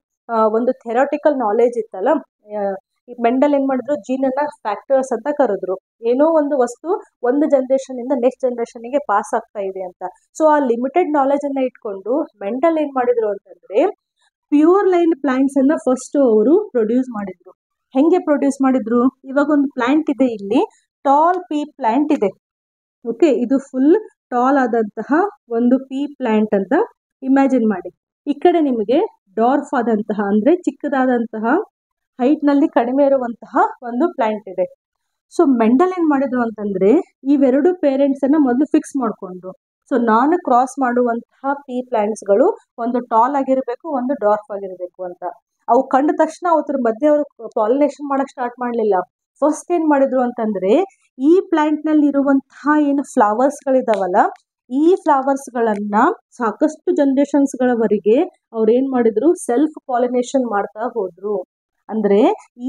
ಒಂದು ಥೆರಾಟಿಕಲ್ ನಾಲೆಜ್ ಇತ್ತಲ್ಲ, ಈ ಮೆಂಡಲ್ ಏನ್ ಮಾಡಿದ್ರು, ಜೀನ್ ಅನ್ನ ಫ್ಯಾಕ್ಟರ್ಸ್ ಅಂತ ಕರೆದ್ರು. ಏನೋ ಒಂದು ವಸ್ತು ಒಂದು ಜನರೇಷನ್ ಇಂದ ನೆಕ್ಸ್ಟ್ ಜನರೇಷನ್ಗೆ ಪಾಸ್ ಆಗ್ತಾ ಇದೆ ಅಂತ. ಸೊ ಆ ಲಿಮಿಟೆಡ್ ನಾಲೆಜ್ ಅನ್ನ ಇಟ್ಕೊಂಡು ಮೆಂಡಲ್ ಏನ್ ಮಾಡಿದ್ರು ಅಂತಂದ್ರೆ, ಪ್ಯೂರ್ ಲೈನ್ ಪ್ಲಾಂಟ್ಸ್ ಅನ್ನ ಫಸ್ಟ್ ಅವರು ಪ್ರೊಡ್ಯೂಸ್ ಮಾಡಿದ್ರು. ಹೆಂಗೆ ಪ್ರೊಡ್ಯೂಸ್ ಮಾಡಿದ್ರು, ಇವಾಗ ಒಂದು ಪ್ಲಾಂಟ್ ಇದೆ, ಇಲ್ಲಿ ಟಾಲ್ ಪೀ ಪ್ಲಾಂಟ್ ಇದೆ. ಓಕೆ, ಇದು ಫುಲ್ ಟಾಲ್ ಆದಂತಹ ಒಂದು ಪೀ ಪ್ಲಾಂಟ್ ಅಂತ ಇಮ್ಯಾಜಿನ್ ಮಾಡಿ. ಈ ಕಡೆ ನಿಮಗೆ ಡಾರ್ಫ್ ಆದಂತಹ ಅಂದ್ರೆ ಚಿಕ್ಕದಾದಂತಹ ಹೈಟ್ ನಲ್ಲಿ ಕಡಿಮೆ ಇರುವಂತಹ ಒಂದು ಪ್ಲಾಂಟ್ ಇದೆ. ಸೊ ಮೆಂಡಲ್ ಏನ್ ಮಾಡಿದ್ರು ಅಂತಂದ್ರೆ, ಇವೆರಡು ಪೇರೆಂಟ್ಸ್ ಅನ್ನ ಮೊದಲು ಫಿಕ್ಸ್ ಮಾಡ್ಕೊಂಡ್ರು. ಸೊ ನಾನು ಕ್ರಾಸ್ ಮಾಡುವಂತಹ ಪೀ ಪ್ಲಾಂಟ್ಸ್ ಗಳು ಒಂದು ಟಾಲ್ ಆಗಿರ್ಬೇಕು, ಒಂದು ಡಾರ್ಫ್ ಆಗಿರ್ಬೇಕು ಅಂತ. ಅವು ಕಂಡ ತಕ್ಷಣ ಅದ್ರ ಮಧ್ಯೆ ಅವರು ಪಾಲಿನೇಷನ್ ಮಾಡಕ್ ಸ್ಟಾರ್ಟ್ ಮಾಡ್ಲಿಲ್ಲ. ಫಸ್ಟ್ ಏನ್ ಮಾಡಿದ್ರು ಅಂತಂದ್ರೆ, ಈ ಪ್ಲಾಂಟ್ ನಲ್ಲಿ ಇರುವಂತಹ ಏನು ಫ್ಲವರ್ಸ್ ಗಳಿದಾವಲ್ಲ, ಈ ಫ್ಲವರ್ಸ್ ಗಳನ್ನ ಸಾಕಷ್ಟು ಜನರೇಷನ್ಸ್ ಗಳವರೆಗೆ ಅವ್ರು ಏನ್ ಮಾಡಿದ್ರು, ಸೆಲ್ಫ್ ಪಾಲಿನೇಷನ್ ಮಾಡ್ತಾ ಹೋದ್ರು. ಅಂದ್ರೆ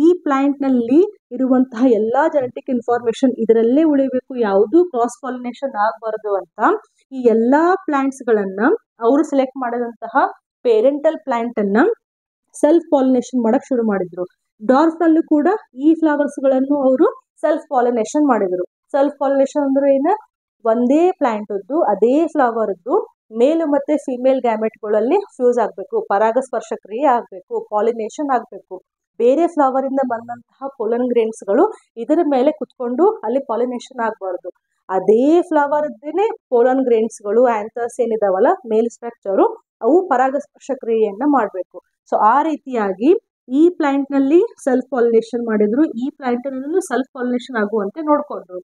ಈ ಪ್ಲಾಂಟ್ ನಲ್ಲಿ ಇರುವಂತಹ ಎಲ್ಲಾ ಜೆನೆಟಿಕ್ ಇನ್ಫಾರ್ಮೇಶನ್ ಇದರಲ್ಲೇ ಉಳಿಬೇಕು, ಯಾವುದೂ ಕ್ರಾಸ್ ಪಾಲಿನೇಷನ್ ಆಗಬಾರದು ಅಂತ ಈ ಎಲ್ಲಾ ಪ್ಲಾಂಟ್ಸ್ ಗಳನ್ನ ಅವರು ಸೆಲೆಕ್ಟ್ ಮಾಡಿದಂತಹ ಪೇರೆಂಟಲ್ ಪ್ಲಾಂಟ್ ಅನ್ನ ಸೆಲ್ಫ್ ಪಾಲಿನೇಷನ್ ಮಾಡಕ್ ಶುರು ಮಾಡಿದ್ರು. ಡಾರ್ಫ್ ನಲ್ಲೂ ಕೂಡ ಈ ಫ್ಲವರ್ಸ್ ಗಳನ್ನು ಅವರು ಸೆಲ್ಫ್ ಪಾಲಿನೇಷನ್ ಮಾಡಿದ್ರು. ಸೆಲ್ಫ್ ಪಾಲಿನೇಷನ್ ಅಂದ್ರೆ ಏನು, ಒಂದೇ ಪ್ಲಾಂಟ್ ಅದೇ ಫ್ಲವರ್ ಮೇಲ್ ಮತ್ತೆ ಫಿಮೇಲ್ ಗ್ಯಾಮೆಟ್ಗಳಲ್ಲಿ ಫ್ಯೂಸ್ ಆಗಬೇಕು, ಪರಾಗಸ್ಪರ್ಶ ಕ್ರಿಯೆ ಆಗಬೇಕು, ಪಾಲಿನೇಷನ್ ಆಗಬೇಕು. ಬೇರೆ ಫ್ಲವರ್ ಇಂದ ಬಂದಂತಹ ಪೋಲನ್ ಗ್ರೇನ್ಸ್ಗಳು ಇದರ ಮೇಲೆ ಕುತ್ಕೊಂಡು ಅಲ್ಲಿ ಪಾಲಿನೇಷನ್ ಆಗಬಾರ್ದು. ಅದೇ ಫ್ಲವರ್ ಇದ್ದೇನೆ ಪೋಲನ್ ಗ್ರೇನ್ಸ್ಗಳು, ಆಂಥರ್ಸ್ ಏನಿದಾವಲ್ಲ ಮೇಲ್ ಸ್ಟ್ರಕ್ಚರು, ಅವು ಪರಾಗಸ್ಪರ್ಶ ಕ್ರಿಯೆಯನ್ನ ಮಾಡಬೇಕು. ಸೊ ಆ ರೀತಿಯಾಗಿ ಈ ಪ್ಲಾಂಟ್ ನಲ್ಲಿ ಸೆಲ್ಫ್ ಪಾಲಿನೇಷನ್ ಮಾಡಿದ್ರು, ಈ ಪ್ಲಾಂಟ್ ನಲ್ಲೂ ಸೆಲ್ಫ್ ಪಾಲಿನೇಷನ್ ಆಗುವಂತೆ ನೋಡ್ಕೊಂಡ್ರು.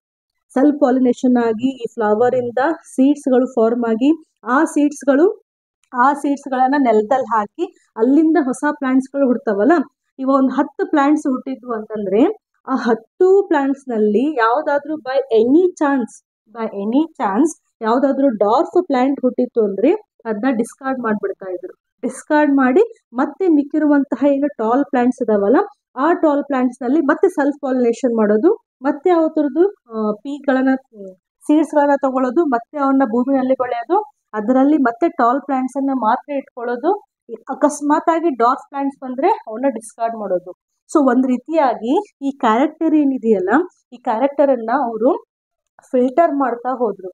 ಸೆಲ್ಫ್ ಪಾಲಿನೇಷನ್ ಆಗಿ ಈ ಫ್ಲವರ್ ಇಂದ ಸೀಡ್ಸ್ ಗಳು ಫಾರ್ಮ್ ಆಗಿ ಆ ಸೀಡ್ಸ್ ಗಳನ್ನ ನೆಲದಲ್ಲಿ ಹಾಕಿ ಅಲ್ಲಿಂದ ಹೊಸ ಪ್ಲಾಂಟ್ಸ್ ಗಳು ಹುಡ್ತಾವಲ್ಲ, ಇವ ಒಂದು 10 ಪ್ಲಾಂಟ್ಸ್ ಹುಟ್ಟಿದ್ವು ಅಂತಂದ್ರೆ ಆ 10 ಪ್ಲಾಂಟ್ಸ್ ನಲ್ಲಿ ಯಾವ್ದಾದ್ರು ಬೈ ಎನಿ ಚಾನ್ಸ್ ಯಾವ್ದಾದ್ರು ಡಾರ್ಫ್ ಪ್ಲಾಂಟ್ ಹುಟ್ಟಿತ್ತು ಅಂದ್ರೆ ಅದನ್ನ ಡಿಸ್ಕಾರ್ಡ್ ಮಾಡ್ಬಿಡ್ತಾ ಇದ್ರು. ಡಿಸ್ಕಾರ್ಡ್ ಮಾಡಿ ಮತ್ತೆ ಮಿಕ್ಕಿರುವಂತಹ ಏನು ಟಾಲ್ ಪ್ಲಾಂಟ್ಸ್ ಇದಾವಲ್ಲ, ಆ ಟಾಲ್ ಪ್ಲಾಂಟ್ಸ್ ನಲ್ಲಿ ಮತ್ತೆ ಸೆಲ್ಫ್ ಪಾಲಿನೇಷನ್ ಮಾಡೋದು, ಮತ್ತೆ ಅವತ್ರದ್ದು ಸೀಡ್ಸ್ ಗಳನ್ನ ತಗೊಳ್ಳೋದು, ಮತ್ತೆ ಅವನ್ನ ಭೂಮಿನಲ್ಲಿ ಬೆಳೆಯೋದು, ಅದರಲ್ಲಿ ಮತ್ತೆ ಟಾಲ್ ಪ್ಲಾಂಟ್ಸ್ ಅನ್ನ ಮಾತ್ರ ಇಟ್ಕೊಳ್ಳೋದು. ಅಕಸ್ಮಾತ್ ಆಗಿ ಡಾರ್ಫ್ ಪ್ಲಾಂಟ್ಸ್ ಬಂದ್ರೆ ಅವನ್ನ ಡಿಸ್ಕಾರ್ಡ್ ಮಾಡೋದು. ಸೊ ಒಂದ್ ರೀತಿಯಾಗಿ ಈ ಕ್ಯಾರೆಕ್ಟರ್ ಏನಿದೆಯಲ್ಲ, ಈ ಕ್ಯಾರೆಕ್ಟರ್ ಅನ್ನ ಅವರು ಫಿಲ್ಟರ್ ಮಾಡ್ತಾ ಹೋದ್ರು,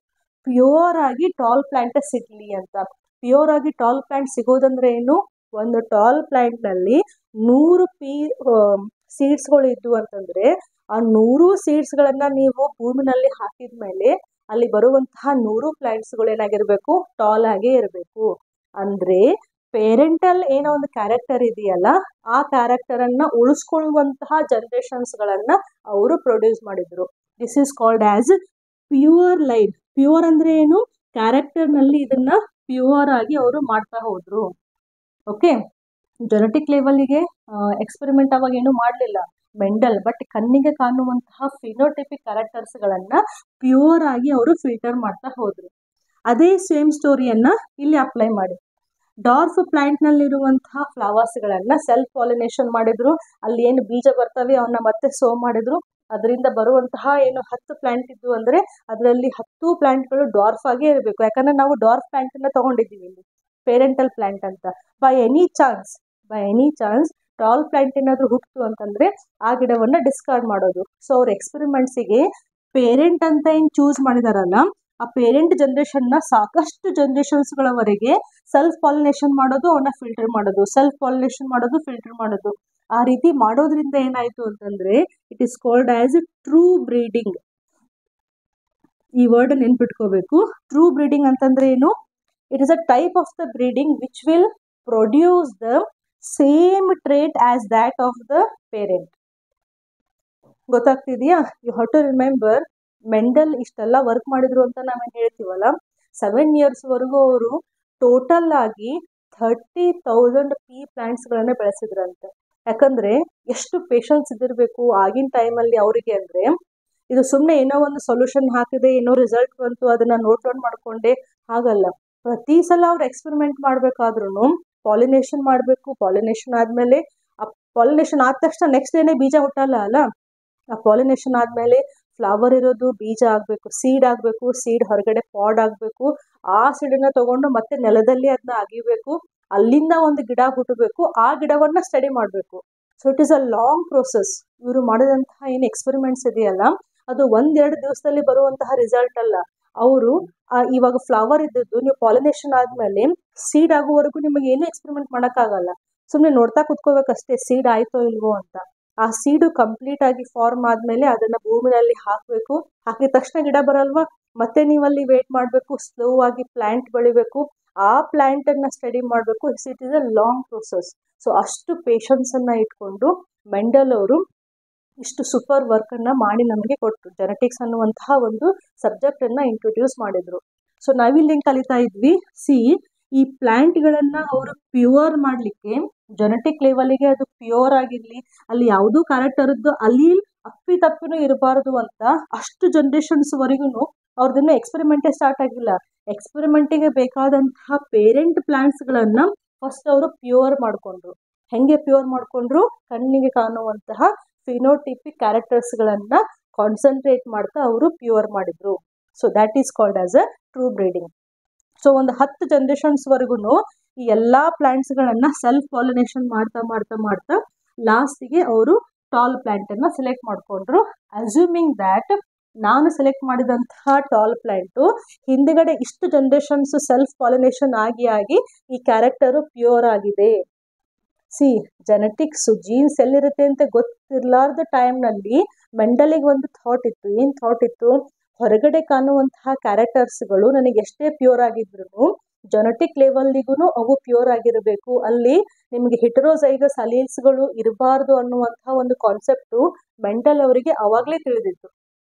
ಪ್ಯೂರ್ ಆಗಿ ಟಾಲ್ ಪ್ಲಾಂಟ್ ಸಿಗ್ಲಿ ಅಂತ. ಪ್ಯೂರ್ ಆಗಿ ಟಾಲ್ ಪ್ಲಾಂಟ್ ಸಿಗೋದಂದ್ರೆ ಏನು, ಒಂದು ಟಾಲ್ ಪ್ಲಾಂಟ್ ನಲ್ಲಿ 100 ಸೀಡ್ಸ್ ಗಳು ಇದ್ವು ಅಂತಂದ್ರೆ ಆ 100 ಸೀಡ್ಸ್ ಗಳನ್ನ ನೀವು ಭೂಮಿನಲ್ಲಿ ಹಾಕಿದ್ಮೇಲೆ ಅಲ್ಲಿ ಬರುವಂತಹ 100 ಪ್ಲಾಂಟ್ಸ್ ಗಳು ಏನಾಗಿರ್ಬೇಕು, ಟಾಲ್ ಆಗೇ ಇರಬೇಕು. ಅಂದ್ರೆ ಪೇರೆಂಟಲ್ ಏನೋ ಒಂದು ಕ್ಯಾರೆಕ್ಟರ್ ಇದೆಯಲ್ಲ, ಆ ಕ್ಯಾರೆಕ್ಟರನ್ನು ಉಳಿಸ್ಕೊಳ್ಳುವಂತಹ ಜನರೇಷನ್ಸ್ಗಳನ್ನು ಅವರು ಪ್ರೊಡ್ಯೂಸ್ ಮಾಡಿದರು. This is called as pure line. Pure ಅಂದರೆ ಏನು? ಕ್ಯಾರೆಕ್ಟರ್ನಲ್ಲಿ ಇದನ್ನು ಪ್ಯೂರ್ ಆಗಿ ಅವರು ಮಾಡ್ತಾ ಹೋದರು. ಓಕೆ, ಜೆನೆಟಿಕ್ ಲೆವೆಲ್ಗೆ ಎಕ್ಸ್ಪೆರಿಮೆಂಟ್ ಅವಾಗ ಏನು ಮಾಡಲಿಲ್ಲ ಮೆಂಡಲ್, ಬಟ್ ಕಣ್ಣಿಗೆ ಕಾಣುವಂತಹ ಫಿನೋಟೈಪಿಕ್ ಕ್ಯಾರೆಕ್ಟರ್ಸ್ಗಳನ್ನು ಪ್ಯೂರ್ ಆಗಿ ಅವರು ಫಿಲ್ಟರ್ ಮಾಡ್ತಾ ಹೋದರು. ಅದೇ ಸೇಮ್ ಸ್ಟೋರಿಯನ್ನು ಇಲ್ಲಿ ಅಪ್ಲೈ ಮಾಡಿ. ಡಾರ್ಫ್ ಪ್ಲಾಂಟ್ನಲ್ಲಿರುವಂತಹ ಫ್ಲವರ್ಸ್ಗಳನ್ನು ಸೆಲ್ಫ್ ಪಾಲಿನೇಷನ್ ಮಾಡಿದ್ರು. ಅಲ್ಲಿ ಏನು ಬೀಜ ಬರ್ತವೆ ಅವನ್ನ ಮತ್ತೆ ಸೋ ಮಾಡಿದ್ರು. ಅದರಿಂದ ಬರುವಂತಹ ಏನು 10 ಪ್ಲಾಂಟ್ ಇದ್ದು ಅಂದರೆ ಅದರಲ್ಲಿ 10 ಪ್ಲಾಂಟ್ಗಳು ಡಾರ್ಫ್ ಆಗೇ ಇರಬೇಕು. ಯಾಕಂದರೆ ನಾವು ಡಾರ್ಫ್ ಪ್ಲಾಂಟನ್ನು ತೊಗೊಂಡಿದ್ದೀವಿ ಇಲ್ಲಿ ಪೇರೆಂಟಲ್ ಪ್ಲಾಂಟ್ ಅಂತ. By any chance tall plant ಏನಾದರೂ ಹುಟ್ಟಿತು ಅಂತಂದರೆ ಆ ಗಿಡವನ್ನು ಡಿಸ್ಕಾರ್ಡ್ ಮಾಡೋದು. ಸೊ ಅವ್ರ ಎಕ್ಸ್ಪೆರಿಮೆಂಟ್ಸಿಗೆ ಪೇರೆಂಟ್ ಅಂತ ಏನು ಚೂಸ್ ಮಾಡಿದಾರಲ್ಲ, ಆ ಪೇರೆಂಟ್ ಜನ್ರೇಷನ್ನ ಸಾಕಷ್ಟು ಜನ್ರೇಷನ್ಸ್ಗಳವರೆಗೆ ಸೆಲ್ಫ್ ಪಾಲಿನೇಷನ್ ಮಾಡೋದು, ಅವನ್ನ ಫಿಲ್ಟರ್ ಮಾಡೋದು, ಸೆಲ್ಫ್ ಪಾಲಿನೇಷನ್ ಮಾಡೋದು, ಫಿಲ್ಟರ್ ಮಾಡೋದು. ಆ ರೀತಿ ಮಾಡೋದ್ರಿಂದ ಏನಾಯಿತು ಅಂತಂದರೆ it is called as true breeding. ಈ ವರ್ಡ್ ನೆನ್ಪಿಟ್ಕೋಬೇಕು. ಟ್ರೂ ಬ್ರೀಡಿಂಗ್ ಅಂತಂದ್ರೆ ಏನು? It is a type of the breeding which will produce the same trait as that of the parent. ಗೊತ್ತಾಗ್ತಿದೆಯಾ? You have to remember, Mendel ಇಷ್ಟೆಲ್ಲ work ಮಾಡಿದ್ರು ಅಂತ ನಾವೇನು ಹೇಳ್ತೀವಲ್ಲ, 7 ಇಯರ್ಸ್ವರೆಗೂ ಅವರು ಟೋಟಲ್ ಆಗಿ 30,000 ಪೀ ಪ್ಲಾಂಟ್ಸ್ಗಳನ್ನೇ ಬೆಳೆಸಿದ್ರಂತೆ. ಯಾಕಂದರೆ ಎಷ್ಟು ಪೇಷನ್ಸ್ ಇದ್ದಿರಬೇಕು ಆಗಿನ ಟೈಮಲ್ಲಿ ಅವರಿಗೆ. ಅಂದರೆ ಇದು ಸುಮ್ಮನೆ ಏನೋ ಒಂದು ಸೊಲ್ಯೂಷನ್ ಹಾಕಿದೆ, ಏನೋ ರಿಸಲ್ಟ್ ಬಂತು, ಅದನ್ನು ನೋಟ್ ಡೌನ್ ಮಾಡಿಕೊಂಡೆ, ಹಾಗಲ್ಲ. ಪ್ರತಿ ಸಲ ಅವ್ರು ಎಕ್ಸ್ಪೆರಿಮೆಂಟ್ ಮಾಡಬೇಕಾದ್ರೂ ಪಾಲಿನೇಷನ್ ಮಾಡಬೇಕು. ಪಾಲಿನೇಷನ್ ಆದಮೇಲೆ ಪಾಲಿನೇಷನ್ ಆದ ತಕ್ಷಣ ನೆಕ್ಸ್ಟ್ ಏನೇ ಬೀಜ ಹುಟ್ಟಲ್ಲ ಅಲ್ಲ, ಆ ಪಾಲಿನೇಷನ್ ಆದಮೇಲೆ ಫ್ಲವರ್ ಇರೋದು ಬೀಜ ಆಗಬೇಕು, ಸೀಡ್ ಆಗಬೇಕು, ಸೀಡ್ ಹೊರಗಡೆ ಪಾಡ್ ಆಗಬೇಕು, ಆ ಸೀಡನ್ನು ತೊಗೊಂಡು ಮತ್ತೆ ನೆಲದಲ್ಲಿ ಅದನ್ನ ಅಗಿಬೇಕು, ಅಲ್ಲಿಂದ ಒಂದು ಗಿಡ ಹುಟ್ಟಬೇಕು, ಆ ಗಿಡವನ್ನು ಸ್ಟಡಿ ಮಾಡಬೇಕು. So it is a long process. ಇವರು ಮಾಡಿದಂತಹ ಏನು ಎಕ್ಸ್ಪೆರಿಮೆಂಟ್ಸ್ ಇದೆಯಲ್ಲ, ಅದು 1-2 ದಿವಸದಲ್ಲಿ ಬರುವಂತಹ ರಿಸಲ್ಟ್ ಅಲ್ಲ. ಅವರು ಇವಾಗ ಫ್ಲವರ್ ಇದ್ದದ್ದು ನೀವು ಪಾಲಿನೇಷನ್ ಆದಮೇಲೆ ಸೀಡ್ ಆಗುವವರೆಗೂ ನಿಮಗೆ ಏನು ಎಕ್ಸ್ಪೆರಿಮೆಂಟ್ ಮಾಡೋಕ್ಕಾಗಲ್ಲ. ಸುಮ್ಮನೆ ನೋಡ್ತಾ ಕುತ್ಕೋಬೇಕಷ್ಟೇ ಸೀಡ್ ಆಯಿತೋ ಇಲ್ವೋ ಅಂತ. ಆ ಸೀಡು ಕಂಪ್ಲೀಟ್ ಆಗಿ ಫಾರ್ಮ್ ಆದಮೇಲೆ ಅದನ್ನು ಭೂಮಿನಲ್ಲಿ ಹಾಕಬೇಕು. ಹಾಕಿದ ತಕ್ಷಣ ಗಿಡ ಬರಲ್ವಾ, ಮತ್ತೆ ನೀವಲ್ಲಿ ವೇಟ್ ಮಾಡಬೇಕು, ಸ್ಲೋ ಆಗಿ ಪ್ಲ್ಯಾಂಟ್ ಬೆಳಿಬೇಕು, ಆ ಪ್ಲ್ಯಾಂಟನ್ನು ಸ್ಟಡಿ ಮಾಡಬೇಕು. It is a long process. So ಅಷ್ಟು ಪೇಷನ್ಸನ್ನು ಇಟ್ಕೊಂಡು ಮೆಂಡಲ್ ಅವರು ಇಷ್ಟು ಸೂಪರ್ ವರ್ಕನ್ನು ಮಾಡಿ ನಮಗೆ ಕೊಟ್ಟರು. ಜೆನೆಟಿಕ್ಸ್ ಅನ್ನುವಂತಹ ಒಂದು ಸಬ್ಜೆಕ್ಟನ್ನು ಇಂಟ್ರೊಡ್ಯೂಸ್ ಮಾಡಿದರು. ಸೊ ನಾವಿಲ್ಲಿ ಹೆಂಗೆ ಕಲಿತಾ ಇದ್ವಿ, ಈ ಪ್ಲ್ಯಾಂಟ್ಗಳನ್ನು ಅವರು ಪ್ಯೂರ್ ಮಾಡಲಿಕ್ಕೆ ಜೆನೆಟಿಕ್ ಲೆವೆಲಿಗೆ ಅದು ಪ್ಯೂರ್ ಆಗಿರಲಿ, ಅಲ್ಲಿ ಯಾವುದೂ ಕ್ಯಾರೆಕ್ಟರದ್ದು ಅಲ್ಲಿ ಅಪ್ಪಿತಪ್ಪಿನೂ ಇರಬಾರ್ದು ಅಂತ ಅಷ್ಟು ಜನ್ರೇಷನ್ಸ್ವರೆಗೂ ಅವ್ರದ್ದನ್ನು ಎಕ್ಸ್ಪೆರಿಮೆಂಟೇ ಸ್ಟಾರ್ಟ್ ಆಗಿಲ್ಲ. ಎಕ್ಸ್ಪೆರಿಮೆಂಟಿಗೆ ಬೇಕಾದಂತಹ ಪೇರೆಂಟ್ ಪ್ಲಾಂಟ್ಸ್ಗಳನ್ನು ಫಸ್ಟ್ ಅವರು ಪ್ಯೂರ್ ಮಾಡಿಕೊಂಡ್ರು. ಹೆಂಗೆ ಪ್ಯೂರ್ ಮಾಡಿಕೊಂಡ್ರು? ಕಣ್ಣಿಗೆ ಕಾಣುವಂತಹ ಫಿನೋಟಿಪಿಕ್ ಕ್ಯಾರೆಕ್ಟರ್ಸ್ಗಳನ್ನು ಕಾನ್ಸಂಟ್ರೇಟ್ ಮಾಡ್ತಾ ಅವರು ಪ್ಯೂರ್ ಮಾಡಿದ್ರು. So that is called as a true breeding. So ಒಂದು 10 ಜನ್ರೇಷನ್ಸ್ವರೆಗೂ ಈ ಎಲ್ಲ ಪ್ಲಾಂಟ್ಸ್ಗಳನ್ನು ಸೆಲ್ಫ್ ಪಾಲಿನೇಷನ್ ಮಾಡ್ತಾ ಮಾಡ್ತಾ ಮಾಡ್ತಾ ಲಾಸ್ಟಿಗೆ ಅವರು ಟಾಲ್ ಪ್ಲ್ಯಾಂಟನ್ನು ಸೆಲೆಕ್ಟ್ ಮಾಡಿಕೊಂಡ್ರು. ಅಸ್ಯೂಮಿಂಗ್ ದ್ಯಾಟ್ ನಾನು ಸೆಲೆಕ್ಟ್ ಮಾಡಿದಂತಹ ಟಾಲ್ ಪ್ಲ್ಯಾಂಟು ಹಿಂದ್ಗಡೆ ಇಷ್ಟು ಜನ್ರೇಷನ್ಸ್ ಸೆಲ್ಫ್ ಪಾಲಿನೇಷನ್ ಆಗಿ ಈ ಕ್ಯಾರೆಕ್ಟರು ಪ್ಯೂರ್ ಆಗಿದೆ. ಜೆನೆಟಿಕ್ಸ್ ಜೀನ್ಸ್ ಎಲ್ಲಿರುತ್ತೆ ಅಂತ ಗೊತ್ತಿರಲಾರ್ದ ಟೈಮ್ನಲ್ಲಿ ಮೆಂಡಲಿಗೆ ಒಂದು ಥಾಟ್ ಇತ್ತು. ಏನು ಥಾಟ್ ಇತ್ತು? ಹೊರಗಡೆ ಕಾಣುವಂತಹ ಕ್ಯಾರೆಕ್ಟರ್ಸ್ಗಳು ನನಗೆ ಎಷ್ಟೇ ಪ್ಯೂರ್ ಆಗಿದ್ರು ಜೆನೆಟಿಕ್ ಲೆವೆಲ್ಲಿಗೂ ಅವು ಪ್ಯೂರ್ ಆಗಿರಬೇಕು, ಅಲ್ಲಿ ನಿಮಗೆ ಹೆಟರೋಜೈಗಸ್ ಅಲೀಲ್ಸ್ಗಳು ಇರಬಾರ್ದು ಅನ್ನುವಂತಹ ಒಂದು ಕಾನ್ಸೆಪ್ಟು ಮೆಂಡಲ್ ಅವರಿಗೆ ಆವಾಗಲೇ ತಿಳಿದಿತ್ತು.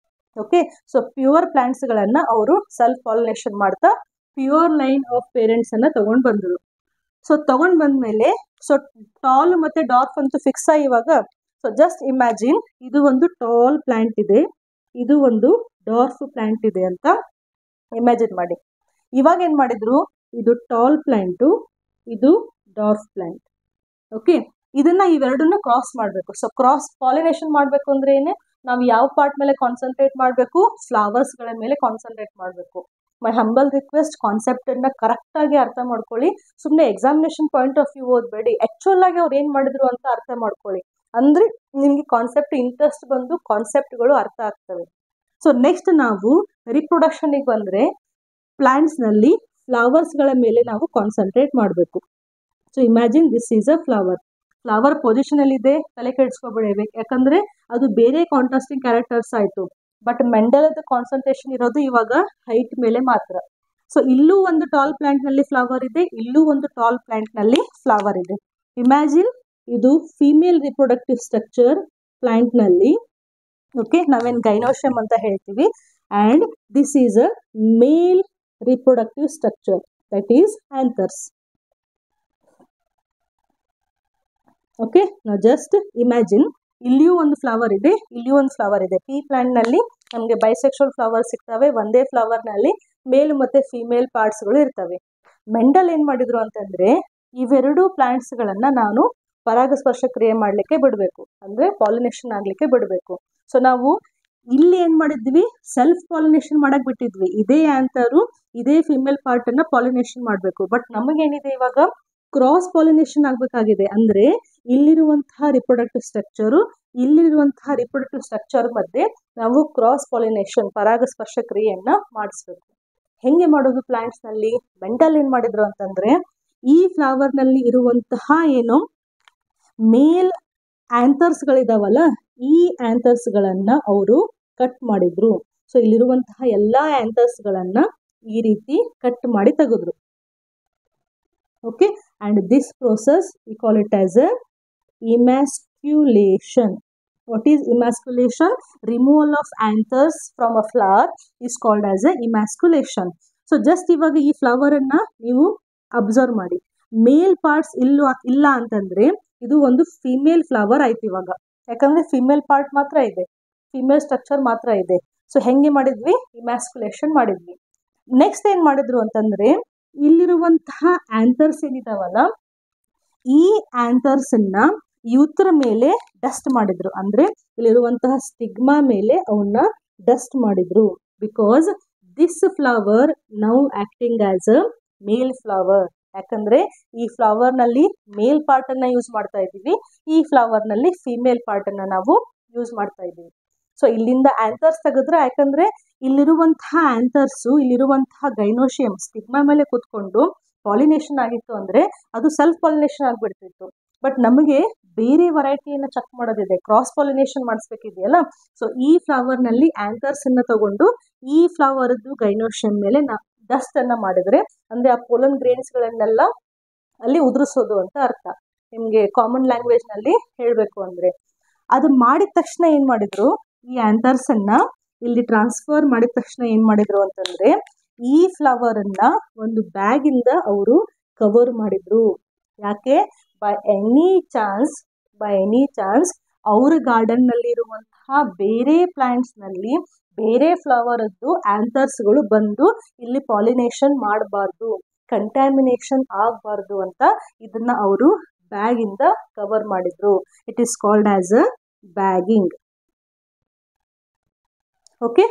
ಓಕೆ, ಸೊ ಪ್ಯೂರ್ ಪ್ಲಾಂಟ್ಸ್ಗಳನ್ನು ಅವರು ಸೆಲ್ಫ್ ಪಾಲಿನೇಷನ್ ಮಾಡ್ತಾ ಪ್ಯೂರ್ ಲೈನ್ ಆಫ್ ಪೇರೆಂಟ್ಸನ್ನು ತೊಗೊಂಡು ಬಂದರು. ಸೊ ತೊಗೊಂಡು ಬಂದಮೇಲೆ ಸೊ ಟಾಲ್ ಮತ್ತು ಡಾರ್ಫ್ ಅಂತೂ ಫಿಕ್ಸ್ ಇವಾಗ. ಸೊ ಜಸ್ಟ್ ಇಮ್ಯಾಜಿನ್, ಇದು ಒಂದು ಟಾಲ್ ಪ್ಲ್ಯಾಂಟ್ ಇದೆ, ಇದು ಒಂದು ಡಾರ್ಫ್ ಪ್ಲ್ಯಾಂಟ್ ಇದೆ ಅಂತ ಇಮ್ಯಾಜಿನ್ ಮಾಡಿ. ಇವಾಗ ಏನು ಮಾಡಿದ್ರು, ಇದು ಟಾಲ್ ಪ್ಲ್ಯಾಂಟು, ಇದು ಡಾರ್ಫ್ ಪ್ಲ್ಯಾಂಟ್. ಓಕೆ, ಇದನ್ನು ಇವೆರಡನ್ನು ಕ್ರಾಸ್ ಮಾಡಬೇಕು. ಸೊ ಕ್ರಾಸ್ ಪಾಲಿನೇಷನ್ ಮಾಡಬೇಕು ಅಂದರೆ ಏನು? ನಾವು ಯಾವ ಪಾರ್ಟ್ ಮೇಲೆ ಕಾನ್ಸಂಟ್ರೇಟ್ ಮಾಡಬೇಕು? ಫ್ಲವರ್ಸ್ಗಳ ಮೇಲೆ ಕಾನ್ಸಂಟ್ರೇಟ್ ಮಾಡಬೇಕು. ಮೈ ಹಂಬಲ್ ರಿಕ್ವೆಸ್ಟ್, ಕಾನ್ಸೆಪ್ಟನ್ನು ಕರೆಕ್ಟಾಗಿ ಅರ್ಥ ಮಾಡ್ಕೊಳ್ಳಿ. ಸುಮ್ಮನೆ ಎಕ್ಸಾಮಿನೇಷನ್ ಪಾಯಿಂಟ್ ಆಫ್ ವ್ಯೂ ಓದಬೇಡಿ, ಆ್ಯಕ್ಚುಲ್ ಆಗಿ ಅವ್ರು ಏನು ಮಾಡಿದ್ರು ಅಂತ ಅರ್ಥ ಮಾಡ್ಕೊಳ್ಳಿ. ಅಂದರೆ ನಿಮಗೆ ಕಾನ್ಸೆಪ್ಟ್ ಇಂಟ್ರೆಸ್ಟ್ ಬಂದು ಕಾನ್ಸೆಪ್ಟ್ಗಳು ಅರ್ಥ ಆಗ್ತವೆ. ಸೊ ನೆಕ್ಸ್ಟ್ ನಾವು ರಿಪ್ರೊಡಕ್ಷನಿಗೆ ಬಂದರೆ ಪ್ಲಾಂಟ್ಸ್ನಲ್ಲಿ ಫ್ಲವರ್ಸ್ಗಳ ಮೇಲೆ ನಾವು ಕಾನ್ಸಂಟ್ರೇಟ್ ಮಾಡಬೇಕು. So imagine this is a flower. Flower ಪೊಸಿಷನಲ್ಲಿದೆ, ತಲೆ ಕೆಡಿಸ್ಕೊಬೇಡಿ, ಯಾಕಂದರೆ ಅದು ಬೇರೆ ಕಾಂಟ್ರಾಸ್ಟಿಂಗ್ ಕ್ಯಾರೆಕ್ಟರ್ಸ್ ಆಯಿತು. ಬಟ್ ಮೆಂಡಲದ ಕಾನ್ಸಂಟ್ರೇಷನ್ ಇರೋದು ಇವಾಗ ಹೈಟ್ ಮೇಲೆ ಮಾತ್ರ. ಸೊ ಇಲ್ಲೂ ಒಂದು ಟಾಲ್ ಪ್ಲಾಂಟ್ ನಲ್ಲಿ ಫ್ಲವರ್ ಇದೆ, ಇಲ್ಲೂ ಒಂದು ಟಾಲ್ ಪ್ಲಾಂಟ್ ನಲ್ಲಿ ಫ್ಲವರ್ ಇದೆ. ಇಮ್ಯಾಜಿನ್, ಇದು ಫೀಮೇಲ್ ರಿಪ್ರೊಡಕ್ಟಿವ್ ಸ್ಟ್ರಕ್ಚರ್ ಪ್ಲಾಂಟ್ ನಲ್ಲಿ. ಓಕೆ, ನಾವೇನ್ ಗೈನೋಶಿಯಂ ಅಂತ ಹೇಳ್ತೀವಿ. And this is a male reproductive structure, that is anthers. Okay, now just imagine, ಇಲ್ಲಿಯೂ ಒಂದು ಫ್ಲವರ್ ಇದೆ, ಇಲ್ಲಿಯೂ ಒಂದು ಫ್ಲವರ್ ಇದೆ. ಪೀ ಪ್ಲಾಂಟ್ ನಲ್ಲಿ ನಮಗೆ ಬೈಸೆಕ್ಷುವಲ್ ಫ್ಲವರ್ ಸಿಗ್ತವೆ. ಒಂದೇ ಫ್ಲವರ್ ನಲ್ಲಿ ಮೇಲ್ ಮತ್ತೆ ಫಿಮೇಲ್ ಪಾರ್ಟ್ಸ್ ಗಳು ಇರ್ತವೆ. ಮೆಂಡಲ್ ಏನ್ ಮಾಡಿದ್ರು ಅಂತಂದ್ರೆ, ಇವೆರಡು ಪ್ಲಾಂಟ್ಸ್ ಗಳನ್ನ ನಾನು ಪರಾಗಸ್ಪರ್ಶ ಕ್ರಿಯೆ ಮಾಡ್ಲಿಕ್ಕೆ ಬಿಡಬೇಕು, ಅಂದ್ರೆ ಪಾಲಿನೇಷನ್ ಆಗ್ಲಿಕ್ಕೆ ಬಿಡಬೇಕು. ಸೊ ನಾವು ಇಲ್ಲಿ ಏನ್ ಮಾಡಿದ್ವಿ, ಸೆಲ್ಫ್ ಪಾಲಿನೇಷನ್ ಮಾಡಕ್ ಬಿಟ್ಟಿದ್ವಿ. ಇದೇ ಆಂಥರು ಇದೇ ಫಿಮೇಲ್ ಪಾರ್ಟ್ ಅನ್ನ ಪಾಲಿನೇಷನ್ ಮಾಡಬೇಕು. ಬಟ್ ನಮಗೇನಿದೆ ಇವಾಗ, ಕ್ರಾಸ್ ಪಾಲಿನೇಷನ್ ಆಗ್ಬೇಕಾಗಿದೆ. ಅಂದ್ರೆ ಇಲ್ಲಿರುವಂತಹ ರಿಪ್ರೊಡಕ್ಟಿವ್ ಸ್ಟ್ರಕ್ಚರು, ಇಲ್ಲಿರುವಂತಹ ರಿಪ್ರೊಡಕ್ಟಿವ್ ಸ್ಟ್ರಕ್ಚರ್ ಮಧ್ಯೆ ನಾವು ಕ್ರಾಸ್ ಪಾಲಿನೇಷನ್ ಪರಾಗಸ್ಪರ್ಶ ಕ್ರಿಯೆಯನ್ನ ಮಾಡಿಸ್ಬೇಕು. ಹೆಂಗೆ ಮಾಡೋದು ಪ್ಲಾಂಟ್ಸ್ ನಲ್ಲಿ? ಮೆಂಡಲ್ ಏನ್ ಮಾಡಿದ್ರು ಅಂತಂದ್ರೆ, ಈ ಫ್ಲವರ್ ನಲ್ಲಿ ಇರುವಂತಹ ಏನು ಮೇಲ್ ಆಂಥರ್ಸ್ ಗಳಿದಾವಲ್ಲ, ಈ ಆಂಥರ್ಸ್ ಗಳನ್ನ ಅವರು ಕಟ್ ಮಾಡಿದ್ರು. ಸೊ ಇಲ್ಲಿರುವಂತಹ ಎಲ್ಲಾ ಆಂಥರ್ಸ್ ಗಳನ್ನ ಈ ರೀತಿ ಕಟ್ ಮಾಡಿ ತೆಗೆದ್ರು. Okay, and this process we call it as a emasculation. What is emasculation? Removal of anthers from a flower is called as a emasculation. So just ಇವಾಗ ಈ ಫ್ಲವರ್ ಅನ್ನ ನೀವು ಅಬ್ಸರ್ವ್ ಮಾಡಿ. ಮೇಲ್ ಪಾರ್ಟ್ಸ್ ಇಲ್ಲ ಅಂತಂದ್ರೆ ಇದು ಒಂದು ಫಿಮೇಲ್ ಫ್ಲವರ್ ಆಯ್ತು ಇವಾಗ. ಯಾಕಂದ್ರೆ ಫಿಮೇಲ್ ಪಾರ್ಟ್ ಮಾತ್ರ ಇದೆ, ಫಿಮೇಲ್ ಸ್ಟ್ರಕ್ಚರ್ ಮಾತ್ರ ಇದೆ. ಸೊ ಹೆಂಗೆ ಮಾಡಿದ್ವಿ? ಇಮ್ಯಾಸ್ಕುಲೇಷನ್ ಮಾಡಿದ್ವಿ. ನೆಕ್ಸ್ಟ್ ಏನ್ ಮಾಡಿದ್ರು ಅಂತಂದ್ರೆ, ಇಲ್ಲಿರುವಂತಹ ಆಂಥರ್ಸ್ ಏನಿದಾವಲ್ಲ, ಈ ಆಂಥರ್ಸ್ ಅನ್ನ ಯೂತ್ರ ಮೇಲೆ ಡಸ್ಟ್ ಮಾಡಿದ್ರು. ಅಂದ್ರೆ ಇಲ್ಲಿರುವಂತಹ ಸ್ಟಿಗ್ಮಾ ಮೇಲೆ ಅವನ್ನ ಡಸ್ಟ್ ಮಾಡಿದ್ರು. Because this flower now acting as a male flower. ಯಾಕಂದ್ರೆ ಈ ಫ್ಲವರ್ ನಲ್ಲಿ ಮೇಲ್ ಪಾರ್ಟ್ ಅನ್ನ ಯೂಸ್ ಮಾಡ್ತಾ ಇದ್ದೀವಿ, ಈ ಫ್ಲವರ್ ನಲ್ಲಿ ಫಿಮೇಲ್ ಪಾರ್ಟ್ ಅನ್ನ ನಾವು ಯೂಸ್ ಮಾಡ್ತಾ ಇದ್ದೀವಿ. ಸೊ ಇಲ್ಲಿಂದ ಆಂಥರ್ಸ್ ತೆಗೆದ್ರೆ, ಯಾಕಂದ್ರೆ ಇಲ್ಲಿರುವಂತಹ ಆಂಥರ್ಸ್, ಇಲ್ಲಿರುವಂತಹ ಗೈನೋಶಿಯಂ ಸ್ಟಿಗ್ಮಾ ಮೇಲೆ ಕೂತ್ಕೊಂಡು ಪಾಲಿನೇಷನ್ ಆಗಿತ್ತು ಅಂದ್ರೆ ಅದು ಸೆಲ್ಫ್ ಪಾಲಿನೇಷನ್ ಆಗ್ಬಿಡ್ತಿತ್ತು. ಬಟ್ ನಮಗೆ ಬೇರೆ ವೆರೈಟಿಯನ್ನ ಚೆಕ್ ಮಾಡೋದಿದೆ, ಕ್ರಾಸ್ ಪಾಲಿನೇಷನ್ ಮಾಡಿಸ್ಬೇಕಿದೆಯಲ್ಲ. ಸೊ ಈ ಫ್ಲವರ್ ನಲ್ಲಿ ಆಂಥರ್ಸ್ ಅನ್ನ ತಗೊಂಡು ಈ ಫ್ಲವರ್ ಗೈನೋಶಿಯಂ ಮೇಲೆ ಡಸ್ಟ್ ಅನ್ನ ಮಾಡಿದ್ರೆ, ಅಂದ್ರೆ ಆ ಪೋಲನ್ ಗ್ರೇನ್ಸ್ ಗಳನ್ನೆಲ್ಲ ಅಲ್ಲಿ ಉದುರಿಸೋದು ಅಂತ ಅರ್ಥ. ನಿಮ್ಗೆ ಕಾಮನ್ ಲ್ಯಾಂಗ್ವೇಜ್ ನಲ್ಲಿ ಹೇಳ್ಬೇಕು ಅಂದ್ರೆ, ಅದು ಮಾಡಿದ ತಕ್ಷಣ ಏನ್ ಮಾಡಿದ್ರು, ಈ ಆಂಥರ್ಸ್ ಅನ್ನ ಇಲ್ಲಿ ಟ್ರಾನ್ಸ್ಫರ್ ಮಾಡಿದ ತಕ್ಷಣ ಏನ್ ಮಾಡಿದ್ರು ಅಂತಂದ್ರೆ, ಈ ಫ್ಲವರ್ ಅನ್ನ ಒಂದು ಬ್ಯಾಗ್ ಇಂದ ಅವರು ಕವರ್ ಮಾಡಿದ್ರು. ಯಾಕೆ? ಬೈ ಎನಿ ಚಾನ್ಸ್ ಅವ್ರ ಗಾರ್ಡನ್ ನಲ್ಲಿ ಇರುವಂತಹ ಬೇರೆ ಪ್ಲಾಂಟ್ಸ್ ನಲ್ಲಿ ಬೇರೆ ಫ್ಲವರ್ ಆಂಥರ್ಸ್ ಗಳು ಬಂದು ಇಲ್ಲಿ ಪಾಲಿನೇಷನ್ ಮಾಡಬಾರ್ದು, ಕಂಟ್ಯಾಮಿನೇಷನ್ ಆಗಬಾರ್ದು ಅಂತ ಇದನ್ನ ಅವರು ಬ್ಯಾಗ್ ಇಂದ ಕವರ್ ಮಾಡಿದ್ರು. It is called as a bagging. Okay,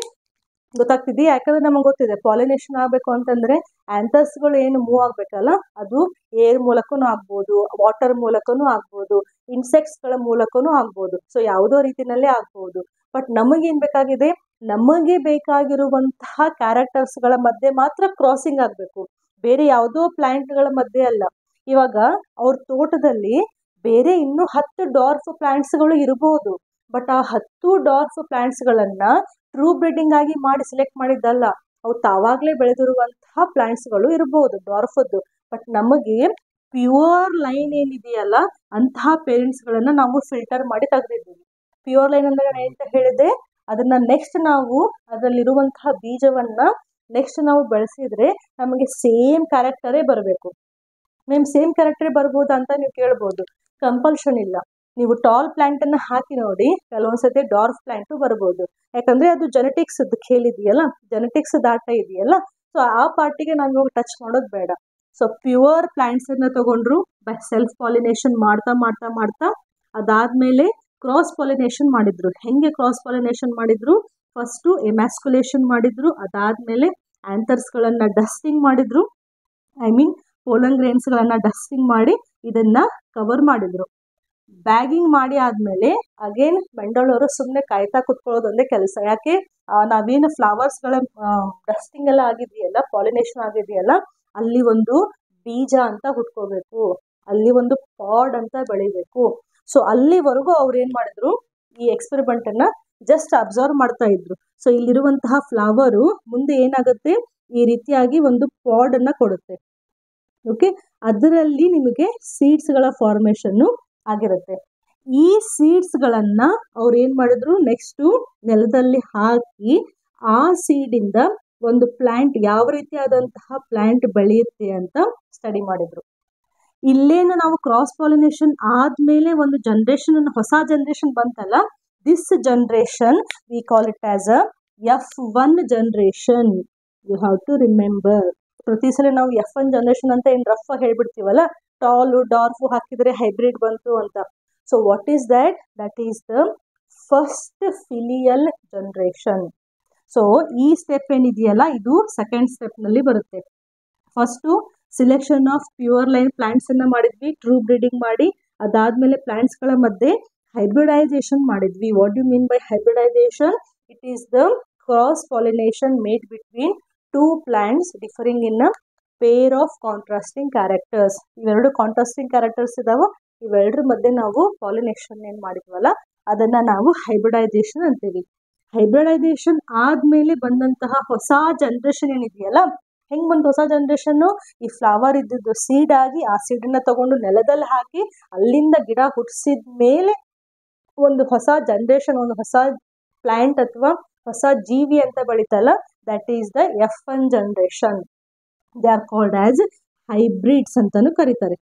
ಗೊತ್ತಾಗ್ತಿದೆ? ಯಾಕಂದ್ರೆ ನಮಗೆ ಗೊತ್ತಿದೆ, ಪಾಲಿನೇಷನ್ ಆಗಬೇಕು ಅಂತಂದ್ರೆ ಆಂಥರ್ಸ್ ಗಳು ಏನು ಮೂವ್ ಆಗ್ಬೇಕಲ್ಲ, ಅದು ಏರ್ ಮೂಲಕನೂ ಆಗ್ಬೋದು, ವಾಟರ್ ಮೂಲಕನೂ ಆಗ್ಬೋದು, ಇನ್ಸೆಕ್ಟ್ಸ್ ಗಳ ಮೂಲಕನೂ ಆಗ್ಬೋದು. ಸೊ ಯಾವುದೋ ರೀತಿನಲ್ಲೇ ಆಗ್ಬೋದು. ಬಟ್ ನಮಗೇನ್ ಬೇಕಾಗಿದೆ, ನಮಗೆ ಬೇಕಾಗಿರುವಂತಹ ಕ್ಯಾರೆಕ್ಟರ್ಸ್ ಗಳ ಮಧ್ಯೆ ಮಾತ್ರ ಕ್ರಾಸಿಂಗ್ ಆಗ್ಬೇಕು, ಬೇರೆ ಯಾವುದೋ ಪ್ಲಾಂಟ್ ಗಳ ಮಧ್ಯೆ ಅಲ್ಲ. ಇವಾಗ ಅವ್ರ ತೋಟದಲ್ಲಿ ಬೇರೆ ಇನ್ನೂ 10 ಡಾರ್ಫ್ ಪ್ಲಾಂಟ್ಸ್ ಗಳು ಇರಬಹುದು. ಬಟ್ ಆ 10 ಡಾರ್ಫ್ ಪ್ಲಾಂಟ್ಸ್ ಗಳನ್ನ ಟ್ರೂ ಬ್ರೀಡಿಂಗ್ ಆಗಿ ಮಾಡಿ ಸೆಲೆಕ್ಟ್ ಮಾಡಿದ್ದಲ್ಲ, ಅವು ತಾವಾಗ್ಲೇ ಬೆಳೆದಿರುವಂತಹ ಪ್ಲಾಂಟ್ಸ್ ಗಳು ಇರಬಹುದು ಡಾರ್ಫದ್ದು. ಬಟ್ ನಮಗೆ ಪ್ಯೂರ್ ಲೈನ್ ಏನಿದೆಯಲ್ಲ, ಅಂತಹ ಪೇರೆಂಟ್ಸ್ ಗಳನ್ನ ನಾವು ಫಿಲ್ಟರ್ ಮಾಡಿ ತೆಗೆದಿದ್ದೀವಿ. ಪ್ಯೂರ್ ಲೈನ್ ಅಂದ್ರೆ ನಾನು ಅಂತ ಹೇಳಿದೆ, ಅದನ್ನ ನೆಕ್ಸ್ಟ್ ನಾವು ಅದರಲ್ಲಿರುವಂತಹ ಬೀಜವನ್ನ ನೆಕ್ಸ್ಟ್ ನಾವು ಬೆಳೆಸಿದ್ರೆ ನಮಗೆ ಸೇಮ್ ಕ್ಯಾರೆಕ್ಟರೇ ಬರಬೇಕು. ಮ್ಯಾಮ್ ಸೇಮ್ ಕ್ಯಾರೆಕ್ಟರೇ ಬರ್ಬೋದಾ ಅಂತ ನೀವು ಕೇಳ್ಬೋದು. ಕಂಪಲ್ಷನ್ ಇಲ್ಲ. ನೀವು ಟಾಲ್ ಪ್ಲಾಂಟ್ ಅನ್ನ ಹಾಕಿ ನೋಡಿ, ಕೆಲವೊಂದ್ಸತಿ ಡಾರ್ಫ್ ಪ್ಲಾಂಟು ಬರ್ಬೋದು. ಯಾಕಂದ್ರೆ ಅದು ಜೆನೆಟಿಕ್ಸ್ ಖೇಲ್ ಇದೆಯಲ್ಲ, ಜೆನೆಟಿಕ್ಸ್ ದಾಟ ಇದೆಯಲ್ಲ. ಸೊ ಆ ಪಾರ್ಟಿಗೆ ನಾವು ಟಚ್ ಮಾಡೋದು ಬೇಡ. ಸೊ ಪ್ಯೂರ್ ಪ್ಲಾಂಟ್ಸ್ ಅನ್ನ ತಗೊಂಡ್ರು, ಬೈ ಸೆಲ್ಫ್ ಪಾಲಿನೇಷನ್ ಮಾಡ್ತಾ ಅದಾದ್ಮೇಲೆ ಕ್ರಾಸ್ ಪಾಲಿನೇಷನ್ ಮಾಡಿದ್ರು. ಹೆಂಗೆ ಕ್ರಾಸ್ ಪಾಲಿನೇಷನ್ ಮಾಡಿದ್ರು? ಫಸ್ಟ್ ಎಮ್ಯಾಸ್ಕುಲೇಷನ್ ಮಾಡಿದ್ರು, ಅದಾದ್ಮೇಲೆ ಆಂಥರ್ಸ್ ಗಳನ್ನ ಡಸ್ಟಿಂಗ್ ಮಾಡಿದ್ರು, ಪೋಲನ್ ಗ್ರೇನ್ಸ್ ಗಳನ್ನ ಡಸ್ಟಿಂಗ್ ಮಾಡಿ ಇದನ್ನ ಕವರ್ ಮಾಡಿದ್ರು. ಬ್ಯಾಗಿಂಗ್ ಮಾಡಿ ಆದ್ಮೇಲೆ ಅಗೇನ್ ಮೆಂಡಲ್ ಅವರು ಸುಮ್ಮನೆ ಕಾಯ್ತಾ ಕುತ್ಕೊಳ್ಳೋದೊಂದೇ ಕೆಲಸ. ಯಾಕೆ? ನಾವೇನು ಫ್ಲವರ್ಸ್ ಗಳ ಡಸ್ಟಿಂಗ್ ಎಲ್ಲ ಆಗಿದೆಯಲ್ಲ, ಪಾಲಿನೇಷನ್ ಆಗಿದೆಯಲ್ಲ, ಅಲ್ಲಿ ಒಂದು ಬೀಜ ಅಂತ ಹುಟ್ಕೋಬೇಕು, ಅಲ್ಲಿ ಒಂದು ಪಾಡ್ ಅಂತ ಬೆಳಿಬೇಕು. ಸೊ ಅಲ್ಲಿವರೆಗೂ ಅವ್ರು ಏನ್ ಮಾಡಿದ್ರು, ಈ ಎಕ್ಸ್ಪೆರಿಮೆಂಟ್ ಅನ್ನ ಜಸ್ಟ್ ಅಬ್ಸರ್ವ್ ಮಾಡ್ತಾ ಇದ್ರು. ಸೊ ಇಲ್ಲಿರುವಂತಹ ಫ್ಲವರು ಮುಂದೆ ಏನಾಗುತ್ತೆ, ಈ ರೀತಿಯಾಗಿ ಒಂದು ಪಾಡ್ ಅನ್ನ ಕೊಡುತ್ತೆ. ಓಕೆ, ಅದರಲ್ಲಿ ನಿಮಗೆ ಸೀಡ್ಸ್ಗಳ ಫಾರ್ಮೇಶನ್ ಆಗಿರುತ್ತೆ. ಈ ಸೀಡ್ಸ್ಗಳನ್ನ ಅವ್ರು ಏನ್ ಮಾಡಿದ್ರು, ನೆಕ್ಸ್ಟ್ ನೆಲದಲ್ಲಿ ಹಾಕಿ ಆ ಸೀಡಿಂದ ಒಂದು ಪ್ಲಾಂಟ್ ಯಾವ ರೀತಿಯಾದಂತಹ ಪ್ಲಾಂಟ್ ಬೆಳೆಯುತ್ತೆ ಅಂತ ಸ್ಟಡಿ ಮಾಡಿದ್ರು. ಇಲ್ಲೇನು ನಾವು ಕ್ರಾಸ್ ಪಾಲಿನೇಷನ್ ಆದ್ಮೇಲೆ ಒಂದು ಜನರೇಷನ್, ಹೊಸ ಜನರೇಷನ್ ಬಂತಲ್ಲ, this generation we call it as a F1 generation. You have to remember. ಪ್ರತಿ ಸಲ ನಾವು F1 ಜನರೇಷನ್ ಅಂತ ಏನ್ ರಫ್ ಹೇಳ್ಬಿಡ್ತೀವಲ್ಲ, ಟಾಲು ಡಾರ್ಫು ಹಾಕಿದ್ರೆ ಹೈಬ್ರಿಡ್ ಬಂತು ಅಂತ. So what is that? That is the first filial generation. So ಈ ಸ್ಟೆಪ್ ಏನಿದೆಯಲ್ಲ, ಇದು ಸೆಕೆಂಡ್ ಸ್ಟೆಪ್ ನಲ್ಲಿ ಬರುತ್ತೆ. First selection of pure line plants ಅನ್ನ ಮಾಡಿದ್ವಿ, ಟ್ರೂ ಬ್ರೀಡಿಂಗ್ ಮಾಡಿ. ಅದಾದ್ಮೇಲೆ ಪ್ಲಾಂಟ್ಸ್ ಗಳ ಮಧ್ಯೆ ಹೈಬ್ರಿಡೈಸೇಷನ್ ಮಾಡಿದ್ವಿ. What you mean by hybridization? It is the cross pollination made between two plants differing in a pair of contrasting characters. ಇವೆರಡು contrasting characters ಇದಾವ, ಇವೆರಡರ ಮಧ್ಯೆ ನಾವು ಪಾಲಿನೇಷನ್ ಏನ್ ಮಾಡಿದ್ವಲ್ಲ ಅದನ್ನ ನಾವು ಹೈಬ್ರಿಡೈಸೇಷನ್ ಅಂತೀವಿ. ಹೈಬ್ರಿಡೈಸೇಷನ್ ಆದ್ಮೇಲೆ ಬಂದಂತಹ ಹೊಸ ಜನರೇಷನ್ ಏನಿದೆಯಲ್ಲ, ಹೆಂಗ್ ಬಂತು ಹೊಸ ಜನರೇಷನ್? ಈ ಫ್ಲವರ್ ಇದ್ದಿದ್ದು ಸೀಡ್ ಆಗಿ ಆ ಸೀಡನ್ನ ತಗೊಂಡು ನೆಲದಲ್ಲಿ ಹಾಕಿ ಅಲ್ಲಿಂದ ಗಿಡ ಹುಟ್ಟಿಸಿದ ಮೇಲೆ ಒಂದು ಹೊಸ ಜನರೇಷನ್, ಒಂದು ಹೊಸ ಪ್ಲಾಂಟ್ ಅಥವಾ ಹೊಸ ಜೀವಿ ಅಂತ ಬೆಳಿತಲ್ಲ, that is the F1 generation. They are called as hybrids ಅಂತಾನು ಕರೀತಾರೆ.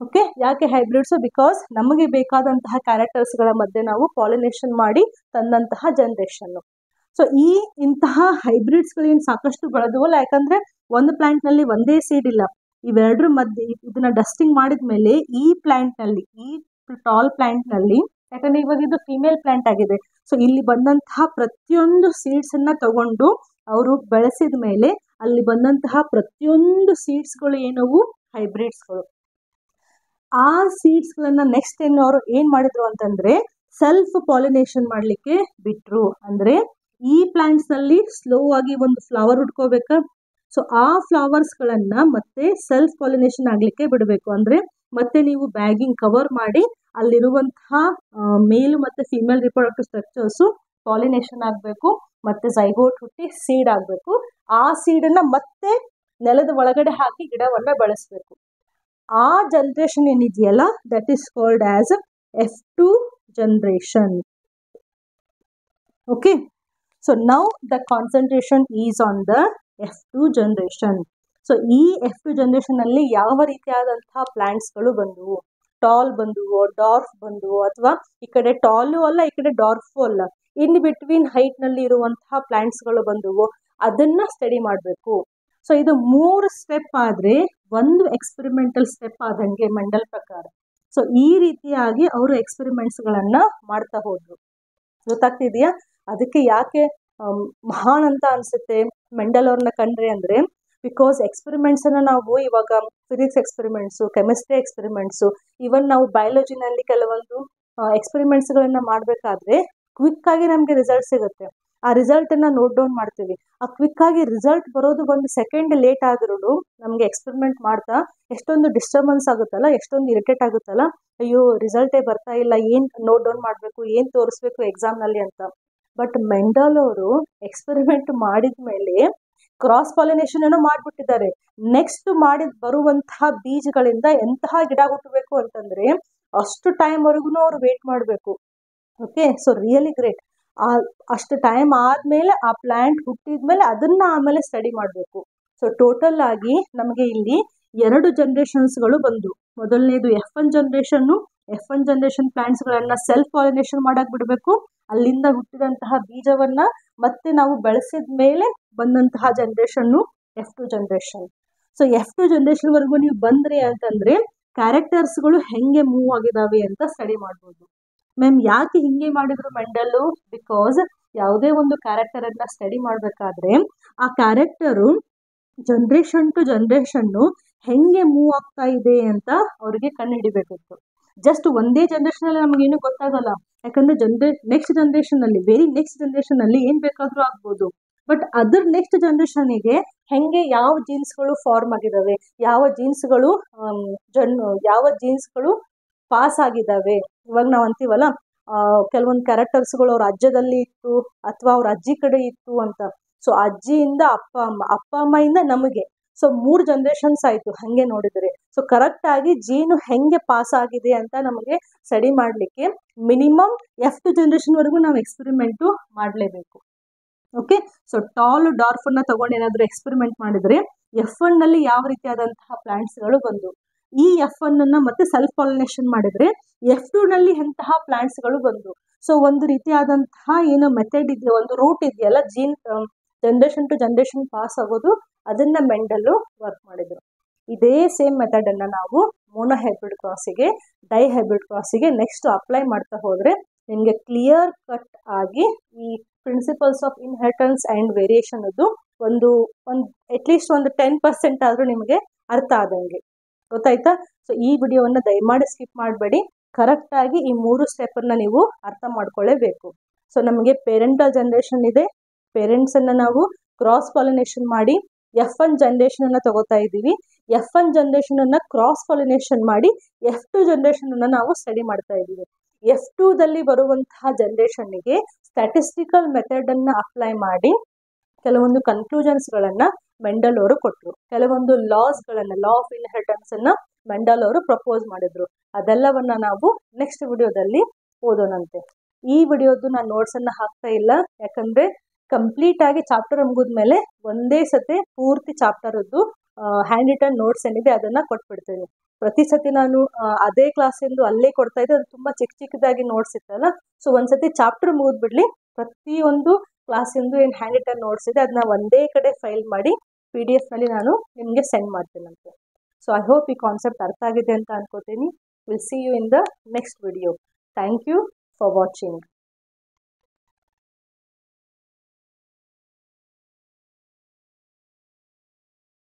ಓಕೆ, ಯಾಕೆ ಹೈಬ್ರಿಡ್ಸ್? ಬಿಕಾಸ್ ನಮಗೆ ಬೇಕಾದಂತಹ ಕ್ಯಾರೆಕ್ಟರ್ಸ್ ಗಳ ಮಧ್ಯೆ ನಾವು ಪಾಲಿನೇಷನ್ ಮಾಡಿ ತಂದಂತಹ ಜನರೇಷನ್. ಸೊ ಇಂತಹ ಹೈಬ್ರಿಡ್ಸ್ ಗಳೇನು ಸಾಕಷ್ಟು ಬೆಳೆದವಲ್ಲ, ಯಾಕಂದ್ರೆ ಒಂದು ಪ್ಲಾಂಟ್ ನಲ್ಲಿ ಒಂದೇ ಸೀಡ್ ಇಲ್ಲ, ಇವೆರಡರ ಮಧ್ಯೆ ಇದನ್ನ ಡಸ್ಟಿಂಗ್ ಮಾಡಿದ್ಮೇಲೆ ಈ ಪ್ಲಾಂಟ್ ನಲ್ಲಿ, ಈ ಟಾಲ್ ಪ್ಲಾಂಟ್ ನಲ್ಲಿ, ಯಾಕಂದ್ರೆ ಇವಾಗ ಇದು ಫಿಮೇಲ್ ಪ್ಲಾಂಟ್ ಆಗಿದೆ, ಸೊ ಇಲ್ಲಿ ಬಂದಂತಹ ಪ್ರತಿಯೊಂದು ಸೀಡ್ಸ್ ಅನ್ನ ತಗೊಂಡು ಅವರು ಬೆಳೆಸಿದ ಮೇಲೆ ಅಲ್ಲಿ ಬಂದಂತಹ ಪ್ರತಿಯೊಂದು ಸೀಡ್ಸ್ ಗಳು ಏನವು ಹೈಬ್ರಿಡ್ಸ್ಗಳು. ಆ ಸೀಡ್ಸ್ ಗಳನ್ನ ನೆಕ್ಸ್ಟ್ ಅವರು ಏನ್ ಮಾಡಿದ್ರು ಅಂತಂದ್ರೆ ಸೆಲ್ಫ್ ಪಾಲಿನೇಷನ್ ಮಾಡ್ಲಿಕ್ಕೆ ಬಿಟ್ರು. ಅಂದ್ರೆ ಈ ಪ್ಲಾಂಟ್ಸ್ ನಲ್ಲಿ ಸ್ಲೋ ಆಗಿ ಒಂದು ಫ್ಲವರ್ ಹುಡ್ಕೋಬೇಕಾ, ಸೊ ಆ ಫ್ಲವರ್ಸ್ ಗಳನ್ನ ಮತ್ತೆ ಸೆಲ್ಫ್ ಪಾಲಿನೇಷನ್ ಆಗ್ಲಿಕ್ಕೆ ಬಿಡಬೇಕು. ಅಂದ್ರೆ ಮತ್ತೆ ನೀವು ಬ್ಯಾಗಿಂಗ್ ಕವರ್ ಮಾಡಿ ಅಲ್ಲಿರುವಂತಹ ಮೇಲ್ ಮತ್ತೆ ಫಿಮೇಲ್ ರಿಪ್ರೊಡಕ್ಟಿವ್ ಸ್ಟ್ರಕ್ಚರ್ಸ್ ಪಾಲಿನೇಷನ್ ಆಗ್ಬೇಕು, ಮತ್ತೆ ಝೈಗೋಟ್ ಹುಟ್ಟಿ ಸೀಡ್ ಆಗ್ಬೇಕು. ಆ ಸೀಡನ್ನ ಮತ್ತೆ ನೆಲದ ಒಳಗಡೆ ಹಾಕಿ ಗಿಡವನ್ನ ಬೆಳೆಸ್ಬೇಕು. ಆ ಜನರೇಷನ್ ಏನಿದೆಯಲ್ಲ, that is called as F2 generation. Okay, so now the concentration is on the F2 generation. So ಈ F2 ಜನರೇಷನ್ ಅಲ್ಲಿ ಯಾವ ರೀತಿಯಾದಂತಹ ಪ್ಲಾಂಟ್ಸ್ ಗಳು ಬಂದವು? ಟಾಲ್ ಬಂದವು, ಡಾರ್ಫ್ ಬಂದವು, ಅಥವಾ ಈ ಕಡೆ ಟಾಲು ಅಲ್ಲ ಈ ಕಡೆ ಡಾರ್ಫು ಅಲ್ಲ, ಇನ್ ಬಿಟ್ವೀನ್ ಹೈಟ್ ನಲ್ಲಿ ಇರುವಂತಹ ಪ್ಲಾಂಟ್ಸ್ ಗಳು ಬಂದವು. ಅದನ್ನ ಸ್ಟಡಿ ಮಾಡಬೇಕು. ಸೊ ಇದು 3 ಸ್ಟೆಪ್ ಆದ್ರೆ ಒಂದು ಎಕ್ಸ್ಪೆರಿಮೆಂಟಲ್ ಸ್ಟೆಪ್ ಆದಂಗೆ ಮೆಂಡಲ್ ಪ್ರಕಾರ. ಸೊ ಈ ರೀತಿಯಾಗಿ ಅವರು ಎಕ್ಸ್ಪೆರಿಮೆಂಟ್ಸ್ ಗಳನ್ನ ಮಾಡ್ತಾ ಹೋದ್ರು. ಗೊತ್ತಾಗ್ತಿದೆಯಾ? ಅದಕ್ಕೆ ಯಾಕೆ ಮಹಾನ್ ಅಂತ ಅನ್ಸುತ್ತೆ ಮೆಂಡಲ್ ಅವ್ರನ್ನ ಕಂಡ್ರೆ ಅಂದ್ರೆ, ಬಿಕಾಸ್ ಎಕ್ಸ್ಪೆರಿಮೆಂಟ್ಸ್ ಅನ್ನ ನಾವು ಇವಾಗ ಫಿಸಿಕ್ಸ್ ಎಕ್ಸ್ಪೆರಿಮೆಂಟ್ಸು, ಕೆಮಿಸ್ಟ್ರಿ ಎಕ್ಸ್ಪೆರಿಮೆಂಟ್ಸು, ಇವನ್ ನಾವು ಬಯಾಲಜಿನಲ್ಲಿ ಕೆಲವೊಂದು ಎಕ್ಸ್ಪೆರಿಮೆಂಟ್ಸ್ ಗಳನ್ನ ಮಾಡ್ಬೇಕಾದ್ರೆ ಕ್ವಿಕ್ ಆಗಿ ನಮ್ಗೆ ರಿಸಲ್ಟ್ ಸಿಗುತ್ತೆ. ಆ ರಿಸಲ್ಟ್ ಅನ್ನ ನೋಟ್ ಡೌನ್ ಮಾಡ್ತೀವಿ. ಆ ಕ್ವಿಕ್ ಆಗಿ ರಿಸಲ್ಟ್ ಬರೋದು 1 ಸೆಕೆಂಡ್ ಲೇಟ್ ಆದ್ರೂ ನಮ್ಗೆ ಎಕ್ಸ್ಪೆರಿಮೆಂಟ್ ಮಾಡ್ತಾ ಎಷ್ಟೊಂದು ಡಿಸ್ಟರ್ಬೆನ್ಸ್ ಆಗುತ್ತಲ್ಲ, ಎಷ್ಟೊಂದು ಇರಿಟೇಟ್ ಆಗುತ್ತಲ್ಲ, ಅಯ್ಯೋ ರಿಸಲ್ಟೇ ಬರ್ತಾ ಇಲ್ಲ, ಏನ್ ನೋಟ್ ಡೌನ್ ಮಾಡ್ಬೇಕು, ಏನ್ ತೋರಿಸ್ಬೇಕು ಎಕ್ಸಾಮ್ ನಲ್ಲಿ ಅಂತ. ಬಟ್ ಮೆಂಡಲ್ ಅವರು ಎಕ್ಸ್ಪೆರಿಮೆಂಟ್ ಮಾಡಿದ್ಮೇಲೆ ಕ್ರಾಸ್ ಪಾಲಿನೇಷನ್ ಏನೋ ಮಾಡ್ಬಿಟ್ಟಿದ್ದಾರೆ. ನೆಕ್ಸ್ಟ್ ಬರುವಂತಹ ಬೀಜಗಳಿಂದ ಎಂತಹ ಗಿಡ ಹುಟ್ಟಬೇಕು ಅಂತಂದ್ರೆ ಅಷ್ಟು ಟೈಮ್ ವರೆಗೂ ಅವ್ರು ವೇಟ್ ಮಾಡಬೇಕು. Okay, so really great. ಅಷ್ಟು ಟೈಮ್ ಆದ್ಮೇಲೆ ಆ ಪ್ಲಾಂಟ್ ಹುಟ್ಟಿದ್ಮೇಲೆ ಅದನ್ನ ಆಮೇಲೆ ಸ್ಟಡಿ ಮಾಡಬೇಕು. ಸೊ ಟೋಟಲ್ ಆಗಿ ನಮಗೆ ಇಲ್ಲಿ 2 ಜನರೇಷನ್ಸ್ಗಳು ಬಂದು, ಮೊದಲನೇದು F1 ಜನರೇಷನ್ ಪ್ಲಾಂಟ್ಸ್ ಗಳನ್ನ ಸೆಲ್ಫ್ ಪಾಲಿನೇಷನ್ ಮಾಡಕ್ ಬಿಡಬೇಕು. ಅಲ್ಲಿಂದ ಹುಟ್ಟಿದಂತಹ ಬೀಜವನ್ನ ಮತ್ತೆ ನಾವು ಬೆಳೆಸಿದ ಮೇಲೆ ಬಂದಂತಹ generation F2 generation. So F2 generation ವರೆಗೂ ನೀವು ಬಂದ್ರಿ ಅಂತಂದ್ರೆ ಕ್ಯಾರೆಕ್ಟರ್ಸ್ಗಳು ಹೆಂಗೆ ಮೂವ್ ಆಗಿದಾವೆ ಅಂತ ಸ್ಟಡಿ ಮಾಡ್ಬೋದು. ಮ್ಯಾಮ್ ಯಾಕೆ ಹಿಂಗೆ ಮಾಡಿದ್ರು ಮೆಂಡಲ್? ಬಿಕಾಸ್ ಯಾವುದೇ ಒಂದು ಕ್ಯಾರೆಕ್ಟರ್ ಅನ್ನ ಸ್ಟಡಿ ಮಾಡ್ಬೇಕಾದ್ರೆ ಆ ಕ್ಯಾರೆಕ್ಟರು ಜನರೇಷನ್ ಟು ಜನರೇಷನ್ ಹೆಂಗೆ ಮೂವ್ ಆಗ್ತಾ ಇದೆ ಅಂತ ಅವ್ರಿಗೆ ಕಂಡು ಹಿಡಿಬೇಕಿತ್ತು. ಜಸ್ಟ್ ಒಂದೇ ಜನರೇಷನ್ ಅಲ್ಲಿ ನಮಗೇನು ಗೊತ್ತಾಗಲ್ಲ, ಯಾಕಂದ್ರೆ ನೆಕ್ಸ್ಟ್ ಜನರೇಷನ್ ಅಲ್ಲಿ, ವೆರಿ ನೆಕ್ಸ್ಟ್ ಜನರೇಷನ್ ಅಲ್ಲಿ ಏನ್ ಬೇಕಾದ್ರೂ ಆಗ್ಬೋದು. ಬಟ್ ಅದರ್ ನೆಕ್ಸ್ಟ್ ಜನರೇಷನ್ಗೆ ಹೆಂಗೆ ಯಾವ ಜೀನ್ಸ್ಗಳು ಫಾರ್ಮ್ ಆಗಿದಾವೆ, ಯಾವ ಜೀನ್ಸ್ಗಳು ಪಾಸ್ ಆಗಿದಾವೆ. ಇವಾಗ ನಾವು ಅಂತೀವಲ್ಲ, ಕೆಲವೊಂದು ಕ್ಯಾರೆಕ್ಟರ್ಸ್ಗಳು ಅವ್ರ ರಾಜ್ಯದಲ್ಲಿ ಇತ್ತು ಅಥವಾ ಅವ್ರ ಅಜ್ಜಿ ಕಡೆ ಇತ್ತು ಅಂತ. ಸೊ ಅಜ್ಜಿಯಿಂದ ಅಪ್ಪ ಅಮ್ಮಯಿಂದ ನಮಗೆ, ಸೊ 3 ಜನರೇಷನ್ಸ್ ಆಯ್ತು ಹಂಗೆ ನೋಡಿದರೆ. ಸೊ ಕರೆಕ್ಟ್ ಆಗಿ ಜೀನು ಹೆಂಗೆ ಪಾಸ್ ಆಗಿದೆ ಅಂತ ನಮಗೆ ಸ್ಟಡಿ ಮಾಡಲಿಕ್ಕೆ ಮಿನಿಮಮ್ F2 ಜನರೇಷನ್ ವರೆಗೂ ನಾವು ಎಕ್ಸ್ಪೆರಿಮೆಂಟು ಮಾಡಲೇಬೇಕು. ಓಕೆ, ಸೊ ಟಾಲ್ ಡಾರ್ಫ್ ಅನ್ನ ತಗೊಂಡು ಏನಾದರೂ ಎಕ್ಸ್ಪೆರಿಮೆಂಟ್ ಮಾಡಿದ್ರೆ F1 ನಲ್ಲಿ ಯಾವ ರೀತಿಯಾದಂತಹ ಪ್ಲಾಂಟ್ಸ್ಗಳು ಬಂದು, ಈ F1 ಅನ್ನ ಮತ್ತೆ ಸೆಲ್ಫ್ ಪಾಲಿನೇಷನ್ ಮಾಡಿದ್ರೆ F2 ನಲ್ಲಿ ಎಂತಹ ಪ್ಲಾಂಟ್ಸ್ಗಳು ಬಂದು. ಸೊ ಒಂದು ರೀತಿಯಾದಂತಹ ಏನು ಮೆಥಡ್ ಇದೆಯೋ, ಒಂದು ರೂಟ್ ಇದೆಯಲ್ಲ gene generation to generation pass ಆಗೋದು, ಅದನ್ನ ಮೆಂಡಲ್ಲು ವರ್ಕ್ ಮಾಡಿದ್ರು. ಇದೇ ಸೇಮ್ ಮೆಥಡ್ ಅನ್ನ ನಾವು ಮೋನೋ ಹೈಬ್ರಿಡ್ ಕ್ರಾಸಿಗೆ, ಡೈ ಹೈಬ್ರಿಡ್ ಕ್ರಾಸಿಗೆ ನೆಕ್ಸ್ಟ್ ಅಪ್ಲೈ ಮಾಡ್ತಾ ಹೋದ್ರೆ ನಿಮಗೆ ಕ್ಲಿಯರ್ ಕಟ್ ಆಗಿ ಈ principles of inheritance and variation ಅದು ಒಂದು ಅಟ್ಲೀಸ್ಟ್ ಒಂದು 10% ಆದ್ರೂ ನಿಮಗೆ ಅರ್ಥ ಆದಂಗೆ. ಗೊತ್ತಾಯ್ತಾ? ಸೊ ಈ ವಿಡಿಯೋವನ್ನ ದಯಮಾಡಿ ಸ್ಕಿಪ್ ಮಾಡಬೇಡಿ. ಕರೆಕ್ಟ್ ಆಗಿ ಈ 3 ಸ್ಟೆಪ್ ಅನ್ನ ನೀವು ಅರ್ಥ ಮಾಡ್ಕೊಳ್ಳೇಬೇಕು. ಸೊ ನಮಗೆ ಪೇರೆಂಟಲ್ ಜನರೇಷನ್ ಇದೆ, ಪೇರೆಂಟ್ಸ್ ಅನ್ನ ನಾವು ಕ್ರಾಸ್ ಪಾಲಿನೇಷನ್ ಮಾಡಿ F1 ಜನರೇಷನ್ ಅನ್ನ ತಗೋತಾ ಇದ್ದೀವಿ. F1 ಜನರೇಷನ್ ಅನ್ನ ಕ್ರಾಸ್ ಪಾಲಿನೇಷನ್ ಮಾಡಿ F2 ಜನರೇಷನ್ ಅನ್ನ ನಾವು ಸ್ಟಡಿ ಮಾಡ್ತಾ ಇದ್ದೀವಿ. F2 ದಲ್ಲಿ ಬರುವಂತಹ ಜನರೇಷನ್ಗೆ ಸ್ಟ್ಯಾಟಿಸ್ಟಿಕಲ್ ಮೆಥಡ್ ಅನ್ನ ಅಪ್ಲೈ ಮಾಡಿ ಕೆಲವೊಂದು ಕನ್ಕ್ಲೂಷನ್ಸ್ ಗಳನ್ನ ಮೆಂಡಲ್ ಅವರು ಕೊಟ್ಟರು. ಕೆಲವೊಂದು ಲಾಸ್ ಗಳನ್ನ, ಲಾ ಆಫ್ ಇನ್ಹೆರಿಟನ್ಸ್ ಅನ್ನ ಮೆಂಡಲ್ ಅವರು ಪ್ರಪೋಸ್ ಮಾಡಿದ್ರು. ಅದೆಲ್ಲವನ್ನ ನಾವು ನೆಕ್ಸ್ಟ್ ವಿಡಿಯೋದಲ್ಲಿ ಓದೋಣಂತೆ. ಈ ವಿಡಿಯೋದು ನಾನು ನೋಟ್ಸ್ ಅನ್ನ ಹಾಕ್ತಾ ಇಲ್ಲ, ಯಾಕಂದ್ರೆ ಕಂಪ್ಲೀಟ್ ಆಗಿ ಚಾಪ್ಟರ್ ಮುಗಿದ್ಮೇಲೆ ಒಂದೇ ಸತಿ ಪೂರ್ತಿ ಚಾಪ್ಟರ್ ಹ್ಯಾಂಡ್ ರಿಟನ್ ನೋಟ್ಸ್ ಏನಿದೆ ಅದನ್ನ ಕೊಟ್ಬಿಡ್ತೇನೆ. ಪ್ರತಿ ಸತಿ ನಾನು ಅದೇ ಕ್ಲಾಸಿಂದು ಅಲ್ಲೇ ಕೊಡ್ತಾ ಇದ್ದೆ, ಅದು ತುಂಬಾ ಚಿಕ್ಕದಾಗಿ ನೋಟ್ಸ್ ಇತ್ತಲ್ಲ. ಸೊ ಒಂದ್ಸತಿ ಚಾಪ್ಟರ್ ಮುಗಿದ್ಬಿಡ್ಲಿ, ಪ್ರತಿಯೊಂದು ಕ್ಲಾಸಿಂದು ಏನು ಹ್ಯಾಂಡ್ ರಿಟನ್ ನೋಟ್ಸ್ ಇದೆ ಅದನ್ನ ಒಂದೇ ಕಡೆ ಫೈಲ್ ಮಾಡಿ PDF ನಲ್ಲಿ ನಾನು ನಿಮಗೆ ಸೆಂಡ್ ಮಾಡ್ತೇನಂತೆ. ಸೊ ಐ ಹೋಪ್ ಈ ಕಾನ್ಸೆಪ್ಟ್ ಅರ್ಥ ಆಗಿದೆ ಅಂತ ಅನ್ಕೋತೀನಿ. Will see you in the next video. Thank you for watching.